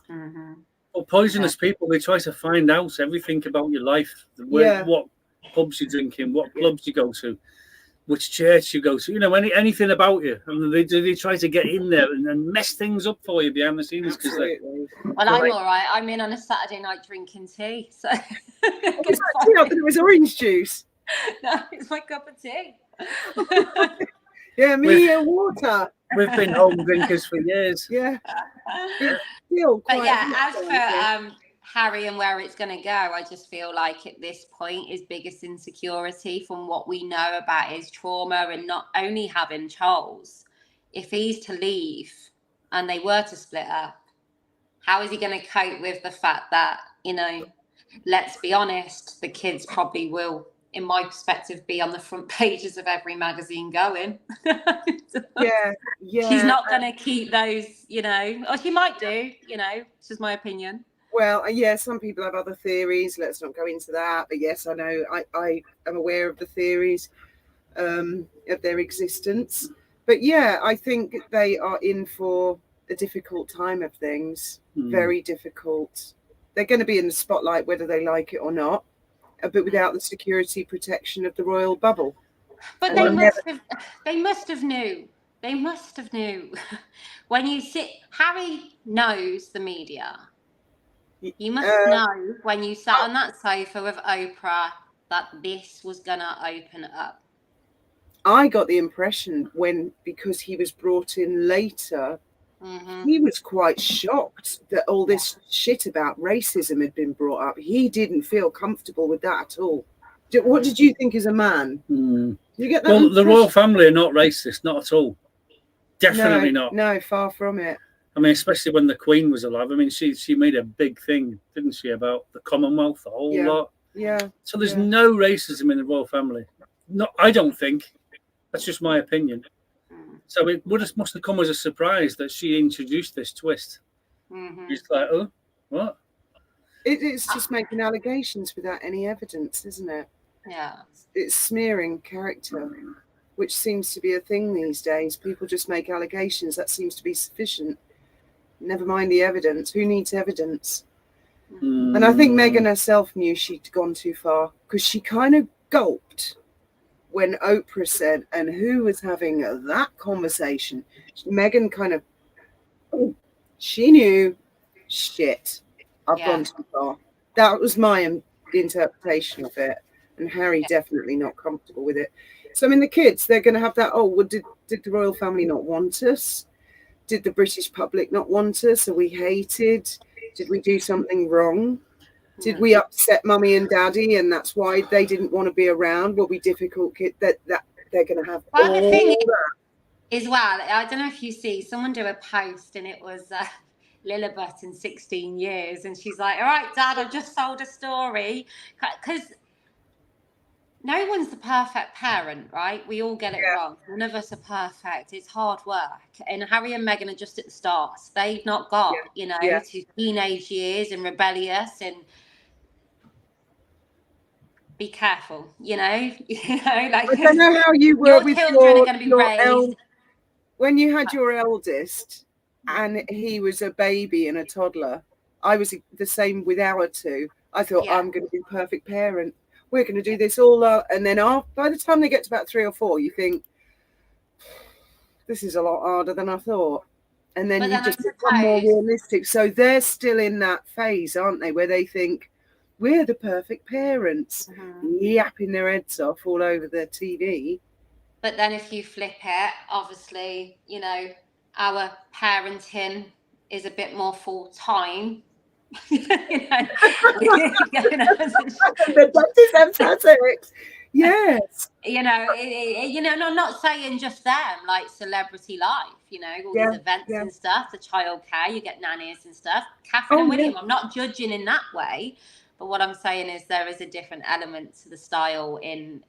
Mm-hmm. Well, poisonous people, they try to find out everything about your life. What pubs you're drinking, what clubs you go to, which church you go to, you know, anything about you. I mean, they try to get in there and mess things up for you behind the scenes. Well, I'm all right. I'm in on a Saturday night drinking tea. So it was orange juice. No, it's my cup of tea. Yeah, water. We've been home drinkers for years. Yeah. But as for Harry and where it's going to go, I just feel like at this point his biggest insecurity from what we know about his trauma and not only having Charles, if he's to leave and they were to split up, how is he going to cope with the fact that, you know, let's be honest, the kids probably will, in my perspective, be on the front pages of every magazine going. Yeah. She's not going to keep those, you know, or she might do, you know, it's just my opinion. Well, some people have other theories. Let's not go into that. But yes, I know I am aware of the theories of their existence. But yeah, I think they are in for a difficult time of things. Very difficult. They're going to be in the spotlight whether they like it or not, but without the security protection of the royal bubble. But they must have knew. They must have knew. When you sit, Harry knows the media. You must know when you sat on that sofa with Oprah that this was going to open up. I got the impression because he was brought in later, he was quite shocked that all this shit about racism had been brought up. He didn't feel comfortable with that at all. What did you think as a man? Did you get that? Well, the royal family are not racist, not at all. Definitely not. No, far from it. I mean, especially when the Queen was alive. I mean, she made a big thing, didn't she, about the Commonwealth, a whole lot. Yeah. So there's no racism in the royal family. No, I don't think. That's just my opinion. So it must have come as a surprise that she introduced this twist. It's like, oh, what? It's just making allegations without any evidence, isn't it? Yeah. It's smearing character, which seems to be a thing these days. People just make allegations. That seems to be sufficient. Never mind the evidence. Who needs evidence? And I think Meghan herself knew she'd gone too far, because she kind of gulped when Oprah said, and who was having that conversation? Meghan kind of, she knew, shit, I've gone too far. That was my interpretation of it. And Harry definitely not comfortable with it. So, I mean, the kids, they're going to have that, oh, well, did the royal family not want us? Did the British public not want us? Are we hated? Did we do something wrong? Did we upset mummy and daddy, and that's why they didn't want to be around? Will be difficult. That they're going to have Well, all the thing that. is, well, I don't know if you see, someone do a post, and it was Lilibet in 16 years, and she's like, all right, Dad, I've just sold a story. Because no one's the perfect parent, right? We all get it wrong. None of us are perfect. It's hard work. And Harry and Meghan are just at the start. They've not got, to teenage years and rebellious, and be careful, like I don't know how you were your with children are going to be raised. When you had your eldest and he was a baby and a toddler, I was the same with our two. I thought, I'm going to be a perfect parent. We're going to do this all out. And then by the time they get to about 3 or 4, you think, this is a lot harder than I thought. And then you just become more realistic. So they're still in that phase, aren't they, where they think, we're the perfect parents, yapping their heads off all over the TV. But then if you flip it, obviously, our parenting is a bit more full time. Yes. I'm not saying just them, like celebrity life, all these events and stuff, the childcare, you get nannies and stuff. Catherine and William, I'm not judging in that way, but what I'm saying is there is a different element to the style in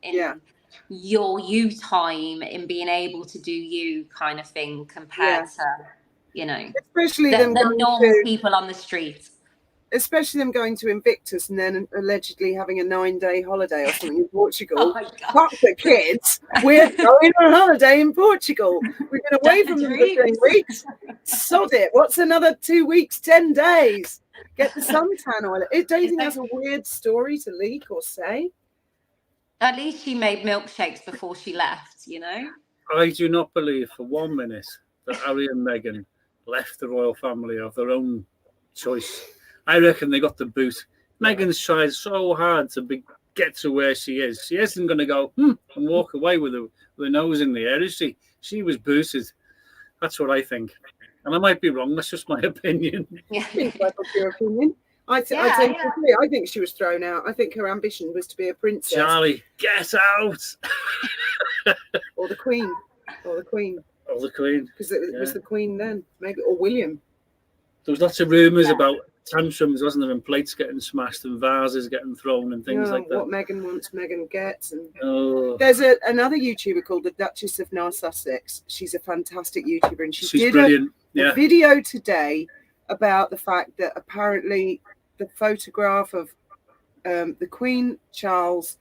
your you time, in being able to do you kind of thing compared to, especially the normal people on the street. Especially them going to Invictus and then allegedly having a 9-day holiday or something in Portugal. Fuck the kids. We're going on holiday in Portugal. We've been away from them for 3 weeks. Sod it. What's another 2 weeks, 10 days? Get the suntan oil. Do you think that's a weird story to leak or say? At least she made milkshakes before she left, I do not believe for 1 minute that Harry and Meghan left the royal family of their own choice. I reckon they got the boot. Meghan's tried so hard to get to where she is. She isn't going to go and walk away with her nose in the air, is she? She was booted. That's what I think. And I might be wrong. That's just my opinion. I think that's your opinion. I think she was thrown out. I think her ambition was to be a princess. Charlie, get out! Or the Queen. Because it was the Queen then, maybe, or William. There was lots of rumours about tantrums, wasn't there, and plates getting smashed and vases getting thrown and things like that. What Meghan wants, Meghan gets. And there's another YouTuber called the Duchess of Sussex. She's a fantastic YouTuber, and she's did brilliant. A video today about the fact that apparently the photograph of the Queen, Charles,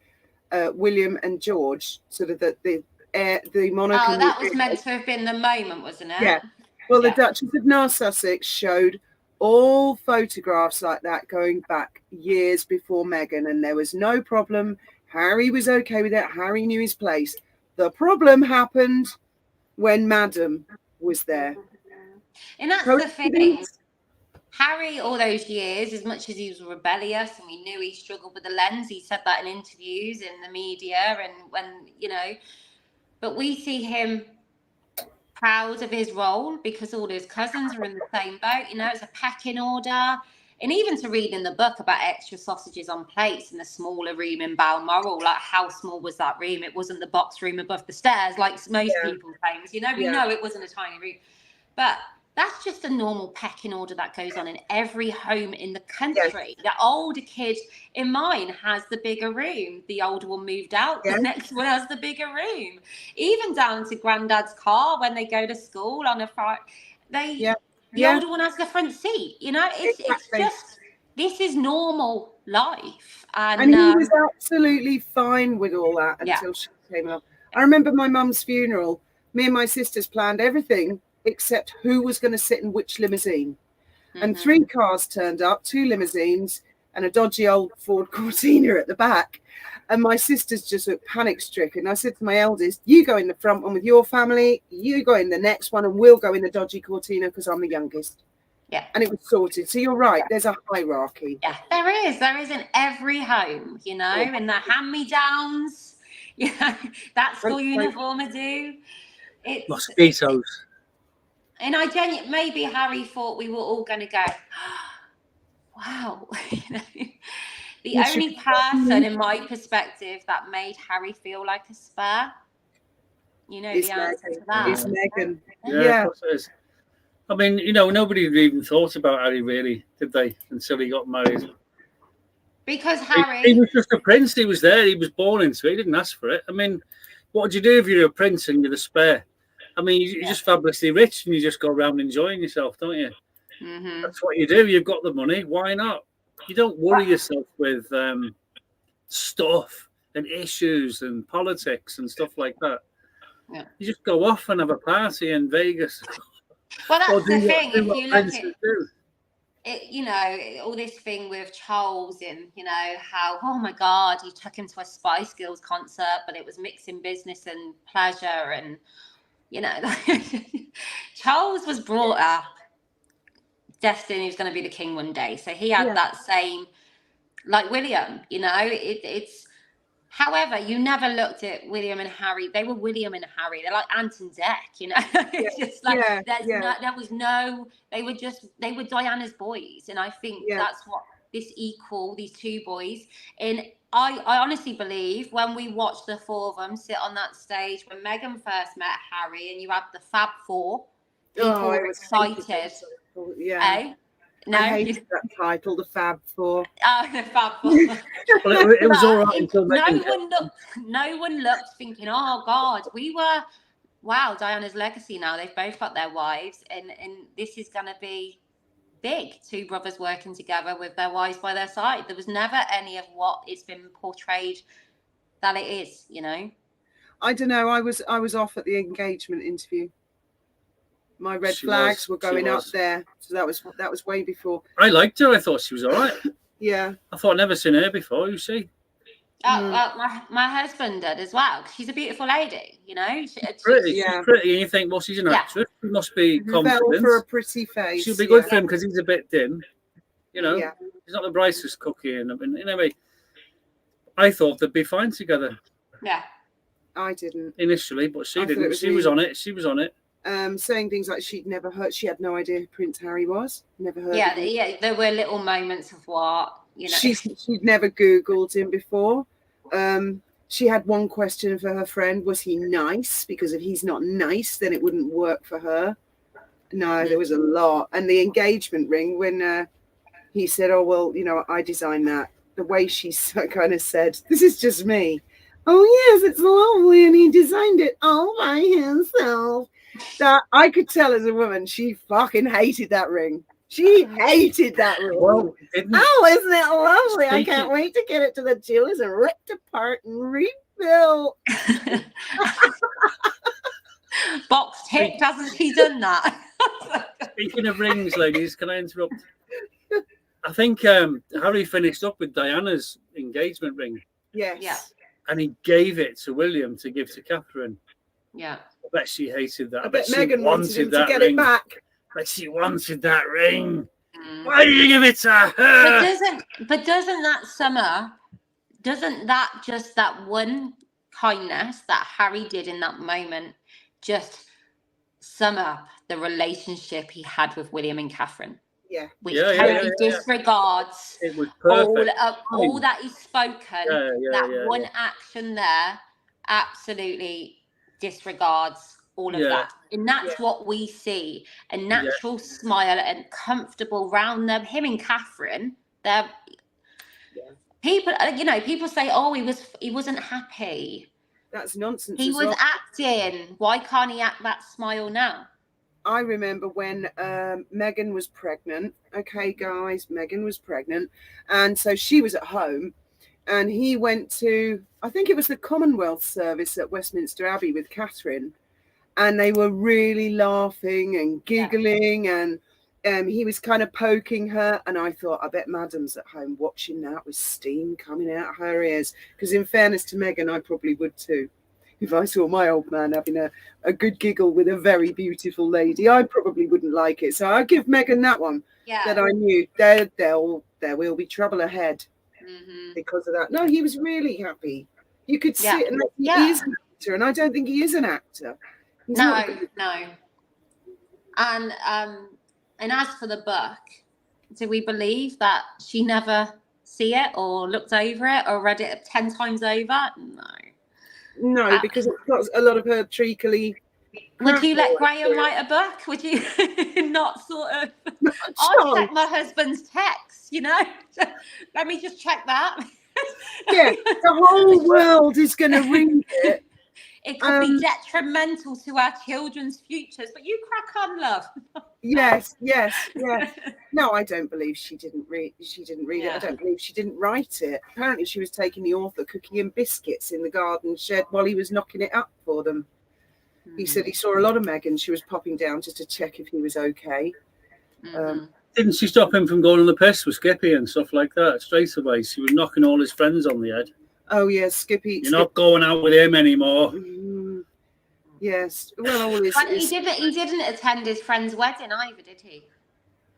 William, and George, sort of the monarch. Oh, that was meant to have been the moment, wasn't it? Yeah. Well, the Duchess of Sussex showed all photographs like that going back years before Meghan, and there was no problem. Harry was okay with it. Harry knew his place. The problem happened when Madam was there. And that's the thing. Harry, all those years, as much as he was rebellious and we knew he struggled with the lens, he said that in interviews in the media and when, but we see him proud of his role because all his cousins are in the same boat, it's a pecking order. And even to read in the book about extra sausages on plates in a smaller room in Balmoral, like how small was that room? It wasn't the box room above the stairs like most people claim. We know it wasn't a tiny room. But that's just a normal pecking order that goes on in every home in the country. The older kid in mine has the bigger room. The older one moved out. The next one has the bigger room. Even down to granddad's car when they go to school on a Friday. The older one has the front seat. You know, it's just, this is normal life. And he was absolutely fine with all that until she came along. I remember my mum's funeral. Me and my sisters planned everything except who was going to sit in which limousine. And 3 cars turned up, 2 limousines and a dodgy old Ford Cortina at the back. And my sisters just looked panic-stricken. I said to my eldest, you go in the front one with your family, you go in the next one, and we'll go in the dodgy Cortina because I'm the youngest. Yeah. And it was sorted. So you're right, there's a hierarchy. Yeah, there is in every home, you know, and the hand-me-downs, you know, that school uniform I do. It's mosquitoes. And I genuinely, maybe Harry thought we were all going to go, wow. You know, the only person, in my perspective, that made Harry feel like a spare, you know, the answer to that is Meghan. Yeah, of course it is. I mean, you know, nobody even thought about Harry, really, did they, until he got married? Because Harry... He was just a prince. He was there. He was born into it. He didn't ask for it. I mean, what do you do if you're a prince and you're the spare? I mean, you're just fabulously rich and you just go around enjoying yourself, don't you? That's what you do. You've got the money. Why not? You don't worry yourself with stuff and issues and politics and stuff like that. Yeah. You just go off and have a party in Vegas. Well, that's the thing. If you look at it, you know, all this thing with Charles and, you know, how, oh my God, he took him to a Spice Girls concert, but it was mixing business and pleasure. And, you know, Charles was brought up destined he was going to be the king one day. So he had that same, like William, you know, it's, however, you never looked at William and Harry. They were William and Harry. They're like Ant and Dec, you know. It's just like there was no. They were Diana's boys, and I think that's what these 2 boys. And I honestly believe when we watched the 4 of them sit on that stage when Meghan first met Harry, and you had the Fab Four, people were excited. Yeah. No, I hated that title, the Fab Four. Oh, the Fab Four. Well, it was all right until no one looked thinking, oh God, wow, Diana's legacy now. They've both got their wives, and this is going to be big. 2 brothers working together with their wives by their side. There was never any of what it's been portrayed that it is, you know. I don't know. I was off at the engagement interview. My red flags were going up there, so that was way before. I liked her. I thought she was all right. Yeah. I thought I'd never seen her before. You see. Well, my husband did as well. She's a beautiful lady, you know. She's pretty. She's pretty, and you think, well, she's an actress. She must be confident. Fell for a pretty face. She'll be good for him because he's a bit dim. You know, he's not the brightest cookie, and anyway, I thought they'd be fine together. Yeah. I didn't initially, but she didn't. She was on it. She was on it. Saying things like she had no idea who Prince Harry was. Never heard. Yeah. There were little moments of what, you know. She'd never Googled him before. She had one question for her friend: was he nice? Because if he's not nice, then it wouldn't work for her. No, there was a lot. And the engagement ring, when he said, "Oh well, you know, I designed that." The way she kind of said, "This is just me." Oh yes, it's lovely, and he designed it all by himself. That I could tell as a woman, she fucking hated that ring. She hated that ring. Well, isn't it lovely? I can't wait to get it to the jewelers and ripped apart and rebuilt. Box ticked, hasn't she done that? Speaking of rings, ladies, can I interrupt? I think Harry finished up with Diana's engagement ring. Yes. Yeah. And he gave it to William to give to Catherine. Yeah. I bet she hated that. I bet Meghan wanted him to get it back. I bet she wanted that ring. Why did you give it to her? But doesn't that sum up? Doesn't that just that one kindness that Harry did in that moment just sum up the relationship he had with William and Catherine? Yeah. Which totally disregards it was perfect. all that he's spoken. One action there absolutely disregards all of Yeah. that. And that's what we see, a natural smile and comfortable round them. Him and Catherine, they're people, people say, oh, he wasn't happy. That's nonsense. He as was well. acting. Why can't he act that smile now? I remember when Megan was pregnant. Okay, guys, Megan was pregnant. And so she was at home. And he went to, I think it was the Commonwealth service at Westminster Abbey with Catherine. And they were really laughing and giggling. And he was kind of poking her. And I thought, I bet Madam's at home watching that with steam coming out of her ears. Because in fairness to Megan, I probably would too. If I saw my old man having a good giggle with a very beautiful lady, I probably wouldn't like it. So I'll give Megan that one. Yeah. That I knew there will be trouble ahead because of that. No, he was really happy. You could see it. And he is an actor, and I don't think he is an actor. He's no. And as for the book, do we believe that she never see it or looked over it or read it 10 times over? No, because it's got a lot of her treacly. Would you let Graham write a book? Would you not sort of? I'll check my husband's text, Let me just check that. Yeah, the whole world is going to read it. It could be detrimental to our children's futures, but you crack on, love. Yes. No, I don't believe she didn't read it. I don't believe she didn't write it. Apparently she was taking the author cookie and biscuits in the garden shed while he was knocking it up for them. He said he saw a lot of Megan. She was popping down just to check if he was okay. Didn't she stop him from going on the piss with Skippy and stuff like that straight away? She was knocking all his friends on the head. Oh, yes, Skippy. You're not going out with him anymore. Yes. Well, he didn't attend his friend's wedding either, did he?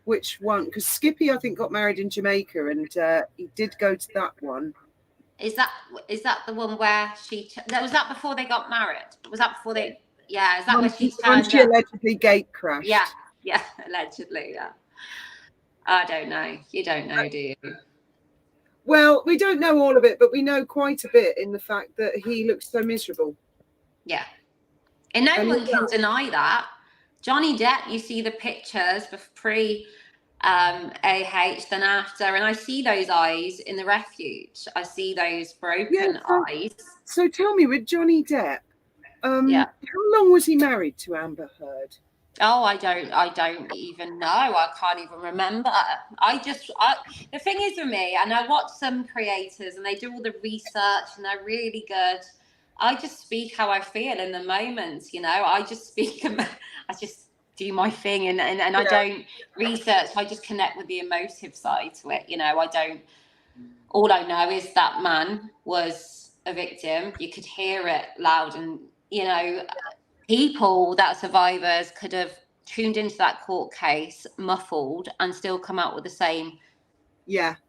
Which one? Because Skippy, I think, got married in Jamaica, and he did go to that one. Is that the one where was that before they got married? Was that before they? Yeah. Is that where she turned up? She allegedly gate crashed. Yeah, allegedly. Yeah. I don't know. You don't know, do you? Well, we don't know all of it, but we know quite a bit in the fact that he looks so miserable. Yeah. And no one can deny that. Johnny Depp, you see the pictures pre AH, then after, and I see those eyes in the refuge. I see those broken eyes. So tell me, with Johnny Depp, how long was he married to Amber Heard? Oh, I don't even know. I can't even remember. The thing is with me, and I watch some creators and they do all the research and they're really good. I just speak how I feel in the moment, I just speak, I just do my thing and I don't research. I just connect with the emotive side to it. All I know is that man was a victim. You could hear it loud and, people that are survivors could have tuned into that court case muffled and still come out with the same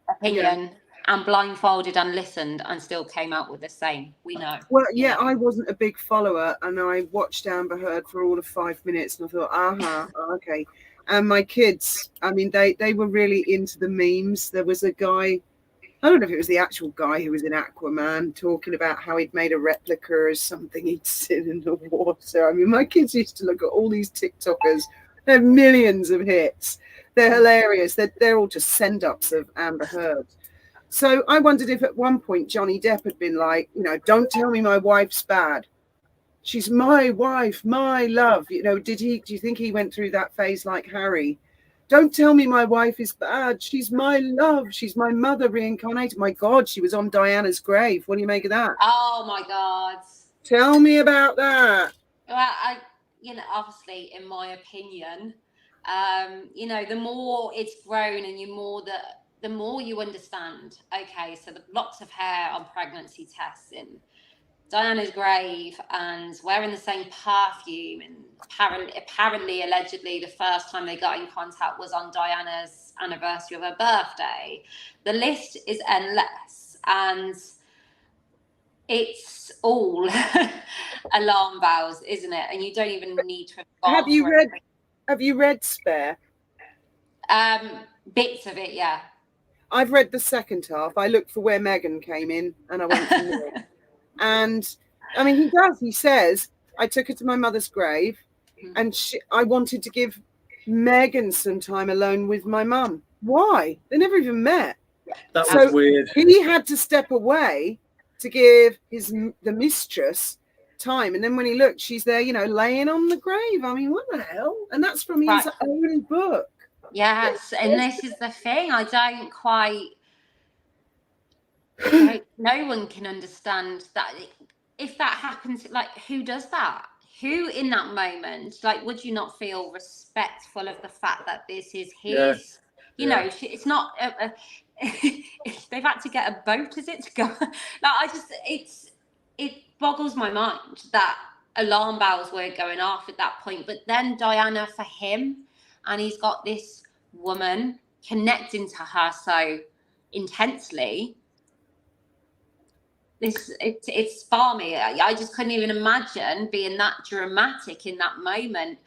opinion and blindfolded and listened and still came out with the same. We know. Well, I wasn't a big follower and I watched Amber Heard for all of 5 minutes and I thought, okay. And my kids, I mean, they were really into the memes. There was a guy, I don't know if it was the actual guy who was in Aquaman, talking about how he'd made a replica of something he'd seen in the water. I mean, my kids used to look at all these TikTokers. They have millions of hits. They're hilarious. They're all just send-ups of Amber Heard. So I wondered if at one point Johnny Depp had been like, don't tell me my wife's bad. She's my wife, my love. Do you think he went through that phase like Harry? Don't tell me my wife is bad. She's my love. She's my mother reincarnated. My God, she was on Diana's grave. What do you make of that? Oh, my God. Tell me about that. Well, obviously, in my opinion, the more it's grown and the more you understand. Okay, so lots of hair on pregnancy tests in Diana's grave and wearing the same perfume, and apparently allegedly the first time they got in contact was on Diana's anniversary of her birthday. The list is endless and it's all alarm bells, isn't it? And you don't even need to have you read Spare? Bits of it, yeah. I've read the second half. I looked for where Megan came in and I went to it. And I mean, he says I took her to my mother's grave, Mhm. and I wanted to give Megan some time alone with my mum. Why? They never even met. That So was weird. he had to step away to give the mistress time. And then when he looked, she's there, you know, laying on the grave. I mean, what the hell? And that's from his Right. own book. Yes, and this is the thing. I don't quite. Like, no one can understand that. If that happens, like, who does that? Who in that moment, like, would you not feel respectful of the fact that this is Yeah. his? You know, it's not. They've had to get a boat, is it, to go? Like, it boggles my mind that alarm bells weren't going off at that point. But then Diana, for him, and he's got this woman connecting to her so intensely. It's balmy. I just couldn't even imagine being that dramatic in that moment,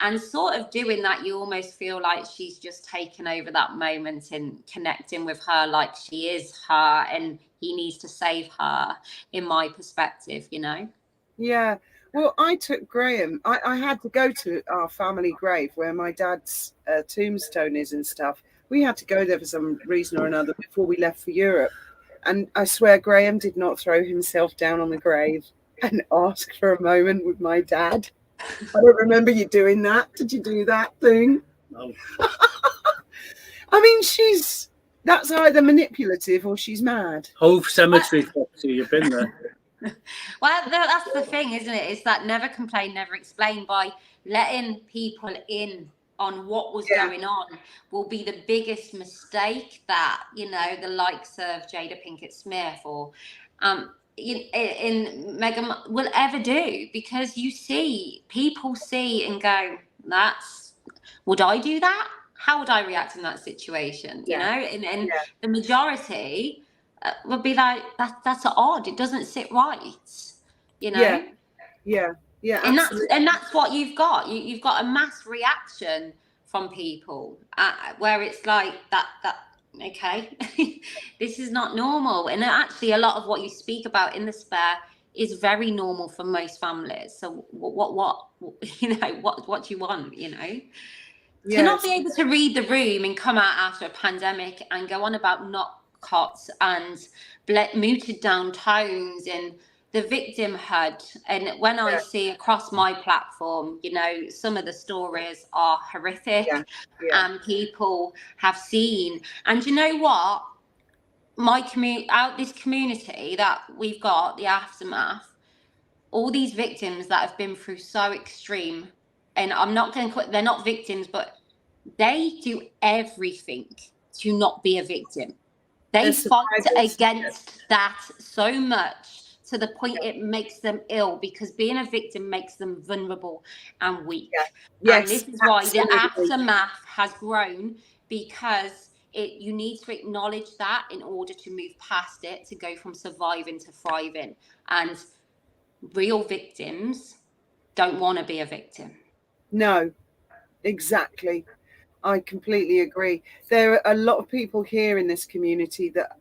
and sort of doing that. You almost feel like she's just taken over that moment and connecting with her like she is her, and he needs to save her. In my perspective, you know. Yeah. Well, I took Graham. I had to go to our family grave where my dad's tombstone is and stuff. We had to go there for some reason or another before we left for Europe. And I swear Graham did not throw himself down on the grave and ask for a moment with my dad. I don't remember you doing that. Did you do that thing? No. I mean, that's either manipulative or she's mad. Hove Cemetery, Foxy, you've been there. Well, that's the thing, isn't it? It's that never complain, never explain. By letting people in on what was going on will be the biggest mistake that, you know, the likes of Jada Pinkett Smith or in Megan will ever do, because people see and go, would I do that? How would I react in that situation? You know, and the majority would be like, that's odd. It doesn't sit right. You know. Yeah. And Absolutely. that's what you've got. You've got a mass reaction from people where it's like that. Okay, this is not normal. And actually, a lot of what you speak about in the spare is very normal for most families. So what you know, what do you want? You know. To not be able to read the room and come out after a pandemic and go on about knockouts and muted down tones and the victimhood. And when I see across my platform, you know, some of the stories are horrific and people have seen. And you know what? This community that we've got, the Aftermath, all these victims that have been through so extreme, and I'm not going to they're not victims, but they do everything to not be a victim. They fight against that so much to the point it makes them ill, because being a victim makes them vulnerable and weak. And this is why the Aftermath has grown, because you need to acknowledge that in order to move past it, to go from surviving to thriving. And real victims don't want to be a victim. No, exactly. I completely agree. There are a lot of people here in this community that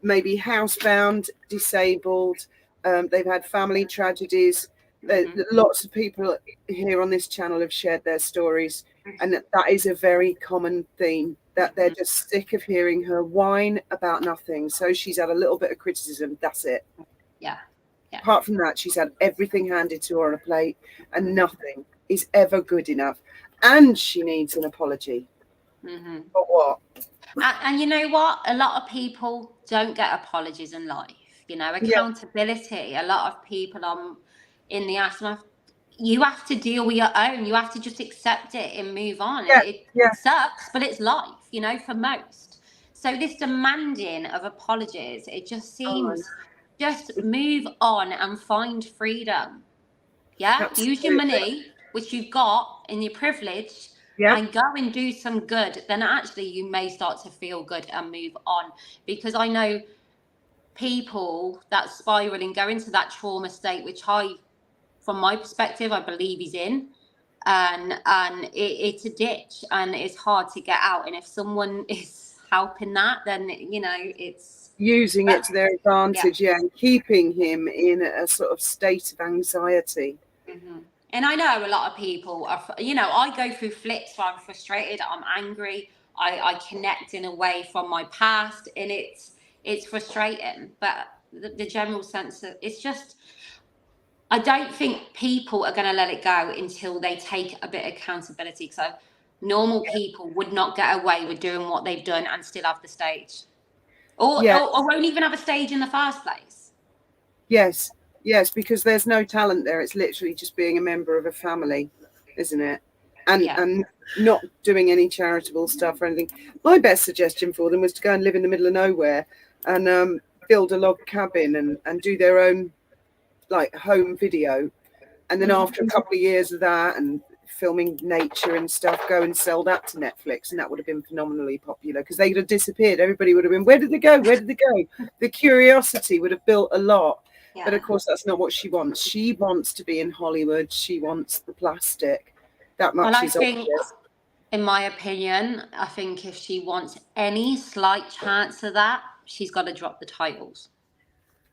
may be housebound, disabled. They've had family tragedies. Lots of people here on this channel have shared their stories, and that is a very common theme, that they're just sick of hearing her whine about nothing. So she's had a little bit of criticism. That's it. Yeah. Apart from that, she's had everything handed to her on a plate, and nothing is ever good enough. And she needs an apology. For what? And you know what? A lot of people don't get apologies in life. You know, accountability. A lot of people in the Aftermath, you have to deal with your own. You have to just accept it and move on. It sucks, but it's life, you know, for most. So this demanding of apologies, it just seems, just move on and find freedom. Yeah? Absolutely. Use your money, which you've got, in your privilege, and go and do some good. Then actually you may start to feel good and move on. Because I know people that spiral and go into that trauma state, which from my perspective, I believe he's in, and it's a ditch and it's hard to get out. And if someone is helping that, then, you know, it's using it to their advantage, and keeping him in a sort of state of anxiety. Mm-hmm. And I know a lot of people are, I go through flips where I'm frustrated, I'm angry, I connect in a way from my past, and it's frustrating. But the general sense of it's just, I don't think people are going to let it go until they take a bit of accountability. So normal people would not get away with doing what they've done and still have the stage, or won't even have a stage in the first place. Yes, because there's no talent there. It's literally just being a member of a family, isn't it? And not doing any charitable stuff or anything. My best suggestion for them was to go and live in the middle of nowhere and build a log cabin and do their own like home video. And then after a couple of years of that and filming nature and stuff, go and sell that to Netflix, and that would have been phenomenally popular because they'd have disappeared. Everybody would have been, where did they go? Where did they go? The curiosity would have built a lot. Yeah. But of course, that's not what she wants. She wants to be in Hollywood. She wants the plastic. That much is obvious. In my opinion, I think if she wants any slight chance of that, she's got to drop the titles.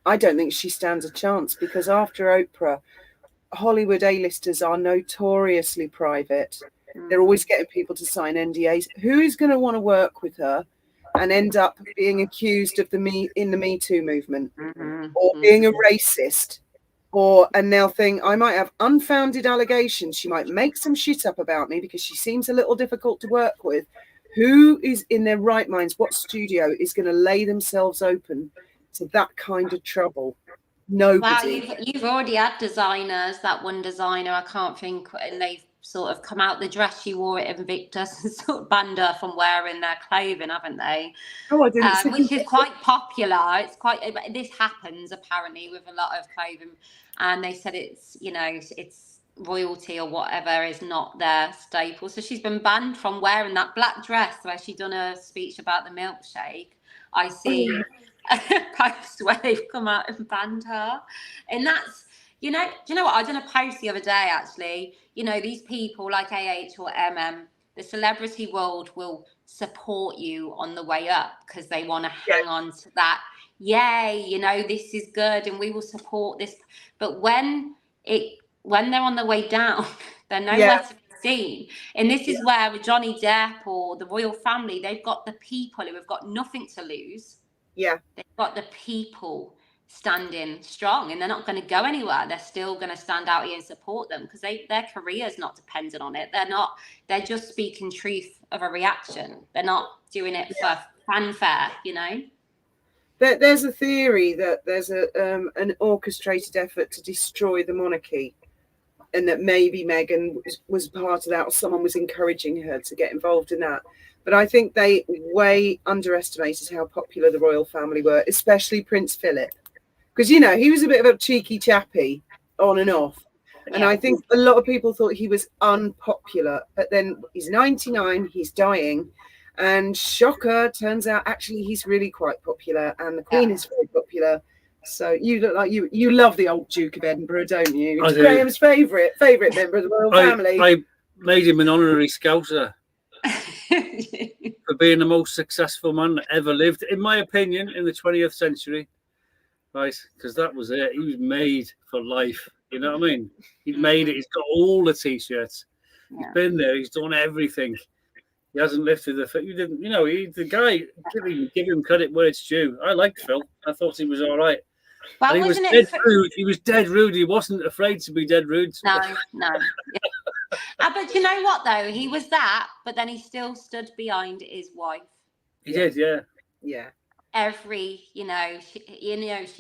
I don't think she stands a chance because after Oprah, Hollywood A-listers are notoriously private. They're always getting people to sign NDAs. Who is going to want to work with her and end up being accused of the Me Too movement or being a racist? And they'll think I might have unfounded allegations. She might make some shit up about me because she seems a little difficult to work with. Who is in their right minds? What studio is going to lay themselves open to that kind of trouble? Nobody. Well, you've already had designers. That one designer, I can't think, and they've sort of come out the dress she wore at Invictus and sort of banned her from wearing their clothing, haven't they? Oh, I didn't. Which is quite popular. It's quite. This happens apparently with a lot of clothing, and they said it's it's royalty or whatever is not their staple. So she's been banned from wearing that black dress where she done a speech about the milkshake. I see. Post where they've come out and banned her, and that's do you know what, I done a post the other day actually. These people like or the celebrity world will support you on the way up because they want to hang on to that, this is good and we will support this, but when they're on the way down, they're nowhere to be seen. And this is where with Johnny Depp or the royal family, they've got the people who have got nothing to lose. Yeah, they've got the people standing strong, and they're not going to go anywhere. They're still going to stand out here and support them because their career is not dependent on it. They're just speaking truth of a reaction. They're not doing it for fanfare, There's a theory that there's an orchestrated effort to destroy the monarchy, and that maybe Meghan was part of that, or someone was encouraging her to get involved in that. But I think they way underestimated how popular the royal family were, especially Prince Philip. Because, he was a bit of a cheeky chappy on and off. And I think a lot of people thought he was unpopular. But then he's 99, he's dying. And shocker, turns out actually he's really quite popular. And the Queen is very popular. So you look like you love the old Duke of Edinburgh, don't you? It's Graham's favourite member of the royal family. I made him an honorary Scouser. For being the most successful man that ever lived, in my opinion, in the 20th century, right? Because that was it. He was made for life. You know what I mean? He's made it. He's got all the t-shirts. He's been there. He's done everything. He hasn't lifted the. You didn't. The guy. Give him credit where it's due. I liked Phil. I thought he was all right. Well, he was dead rude. He was dead rude. He wasn't afraid to be dead rude. No. But you know what though? He was that, but then he still stood behind his wife. He did, yeah. She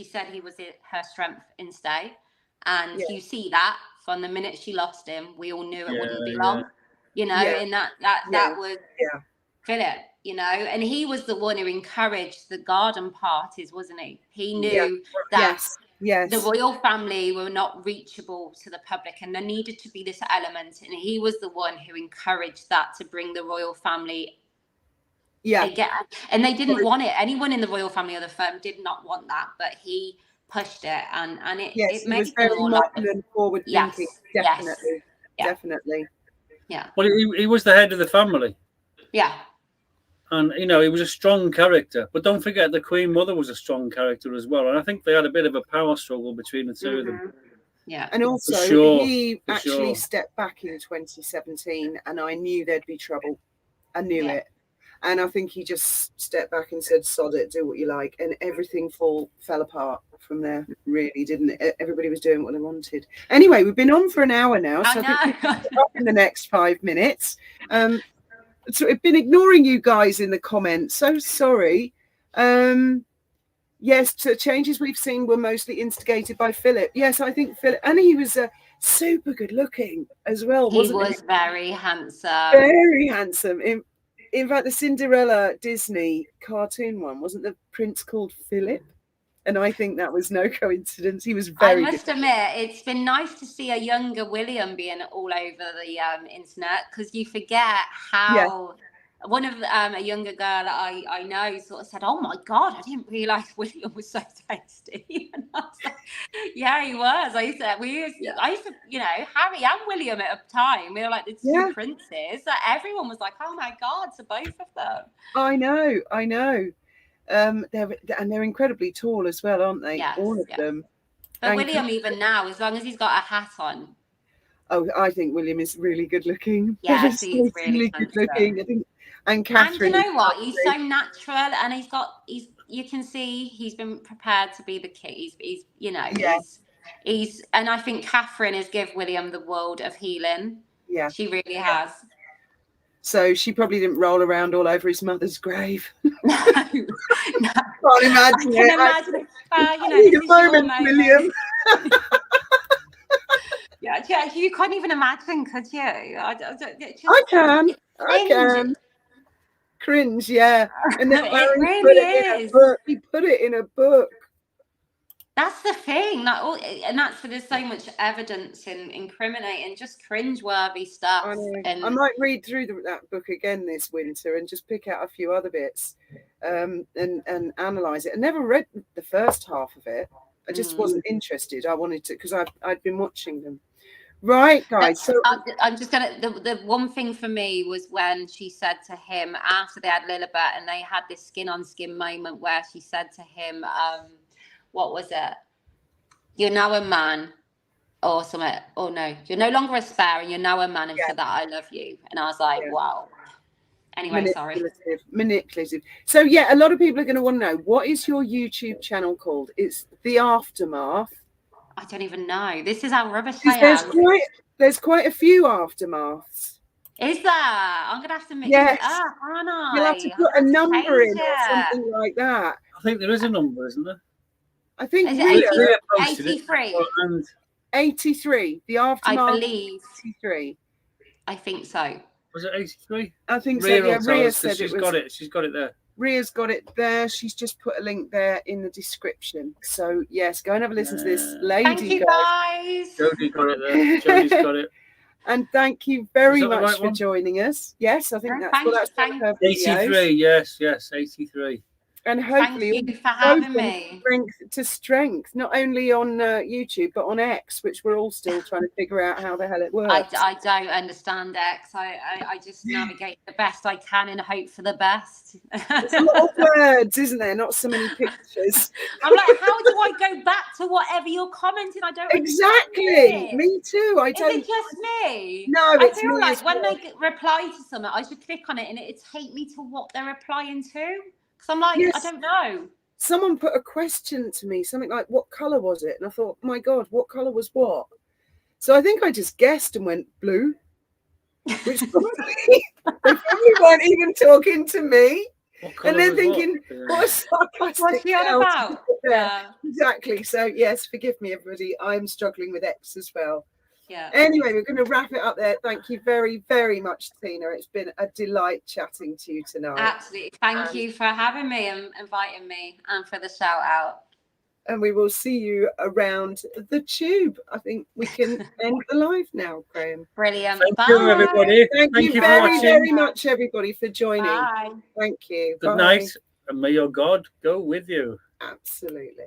said he was her strength in stay, and you see that from the minute she lost him, we all knew it wouldn't be long. And that was Philip. And he was the one who encouraged the garden parties, wasn't he? He knew that. Yes. The royal family were not reachable to the public, and there needed to be this element, and he was the one who encouraged that to bring the royal family. And they didn't want it. Anyone in the royal family or the firm did not want that, but he pushed it, and it made it very modern and forward thinking. Definitely. Yeah. Well, he was the head of the family. Yeah. And, you know, he was a strong character. But don't forget the Queen Mother was a strong character as well. And I think they had a bit of a power struggle between the two of them. Yeah. And also, he actually stepped back in 2017, and I knew there'd be trouble. I knew it. And I think he just stepped back and said, sod it, do what you like. And everything fell apart from there, really, didn't it? Everybody was doing what they wanted. Anyway, we've been on for an hour now, so I think we'll stop in the next 5 minutes. So I've been ignoring you guys in the comments. So sorry. Yes, the changes we've seen were mostly instigated by Philip. Yes, I think Philip, and he was super good looking as well, wasn't he? He was very handsome. Very handsome. In fact, the Cinderella Disney cartoon one, wasn't the prince called Philip? And I think that was no coincidence. He was very good. I must admit, it's been nice to see a younger William being all over the internet, because you forget how one of a younger girl that I know sort of said, "Oh my God, I didn't realise William was so tasty." And I was like, "Yeah, he was." I used to, you know, Harry and William at a time, we were like the two princes. So everyone was like, "Oh my God," so both of them. I know. They're incredibly tall as well, aren't they? Yes, all of them. But and William, even now, as long as he's got a hat on. Oh, I think William is really good looking. Yes, he's really good looking. I think, and Catherine. And you know what? He's so natural, and you can see he's been prepared to be the king. He's you know, he's, and I think Catherine has given William the world of healing. Yeah, she really has. So she probably didn't roll around all over his mother's grave. No. Can't imagine it. You know, need a moment, William. Yeah, you can't even imagine, could you? I can. Cringe, yeah. And then it really is. He put it in a book. That's the thing, and that's where there's so much evidence in incriminating, just cringe-worthy stuff. I might read through that book again this winter and just pick out a few other bits and analyse it. I never read the first half of it. I just wasn't interested. I wanted to, because I'd been watching them. Right, guys. So I'm just gonna. The one thing for me was when she said to him after they had Lilibet and they had this skin-on-skin moment where she said to him, what was it? You're now a man, or something. Oh no, you're no longer a spare, and you're now a man, and for that I love you. And I was like, wow. Anyway, manipulative. So yeah, a lot of people are going to want to know, what is your YouTube channel called? It's The Aftermath. I don't even know. This is how rubbish I am. There's quite a few aftermaths. Is there? I'm gonna have to mix it up, aren't I? You'll have to put a number in or something like that. I think there is a number, isn't there? I think is it 83. 83. The Aftermath. I believe 83. I think so. Was it 83? I think so. Yeah, Rhea said she's got it. She's got it there. Rhea's got it there. She's just put a link there in the description. So yes, go and have a listen to this lady. Thank you, guys. Jodie got it there. Jodie's got it. And thank you very much for joining us. Yes, I think that's her video. 83. Yes, 83. And hopefully, thank you for having me. Strength to strength, not only on YouTube but on X, which we're all still trying to figure out how the hell it works. I don't understand X. I just navigate the best I can and hope for the best. There's a lot of words, isn't there? Not so many pictures. I'm like, how do I go back to whatever you're commenting? I don't exactly. Me too. Is it just me? No, I feel like when they reply to something, I should click on it and it take me to what they're replying to. Because I'm like, I don't know. Someone put a question to me, something like, what colour was it? And I thought, my God, what colour was what? So I think I just guessed and went blue. Which probably, they probably weren't even talking to me. And then thinking, what a sarcastic. What's she on about? Yeah, exactly. So yes, forgive me, everybody. I'm struggling with X as well. Yeah. Anyway, we're going to wrap it up there. Thank you very, very much, Tina. It's been a delight chatting to you tonight. Absolutely. Thank you for having me and inviting me and for the shout out. And we will see you around the tube. I think we can end the live now, Graham. Brilliant. Thank you, everybody. Thank you very, very much, everybody, for joining. Bye. Thank you. Good night, and may your God go with you. Absolutely.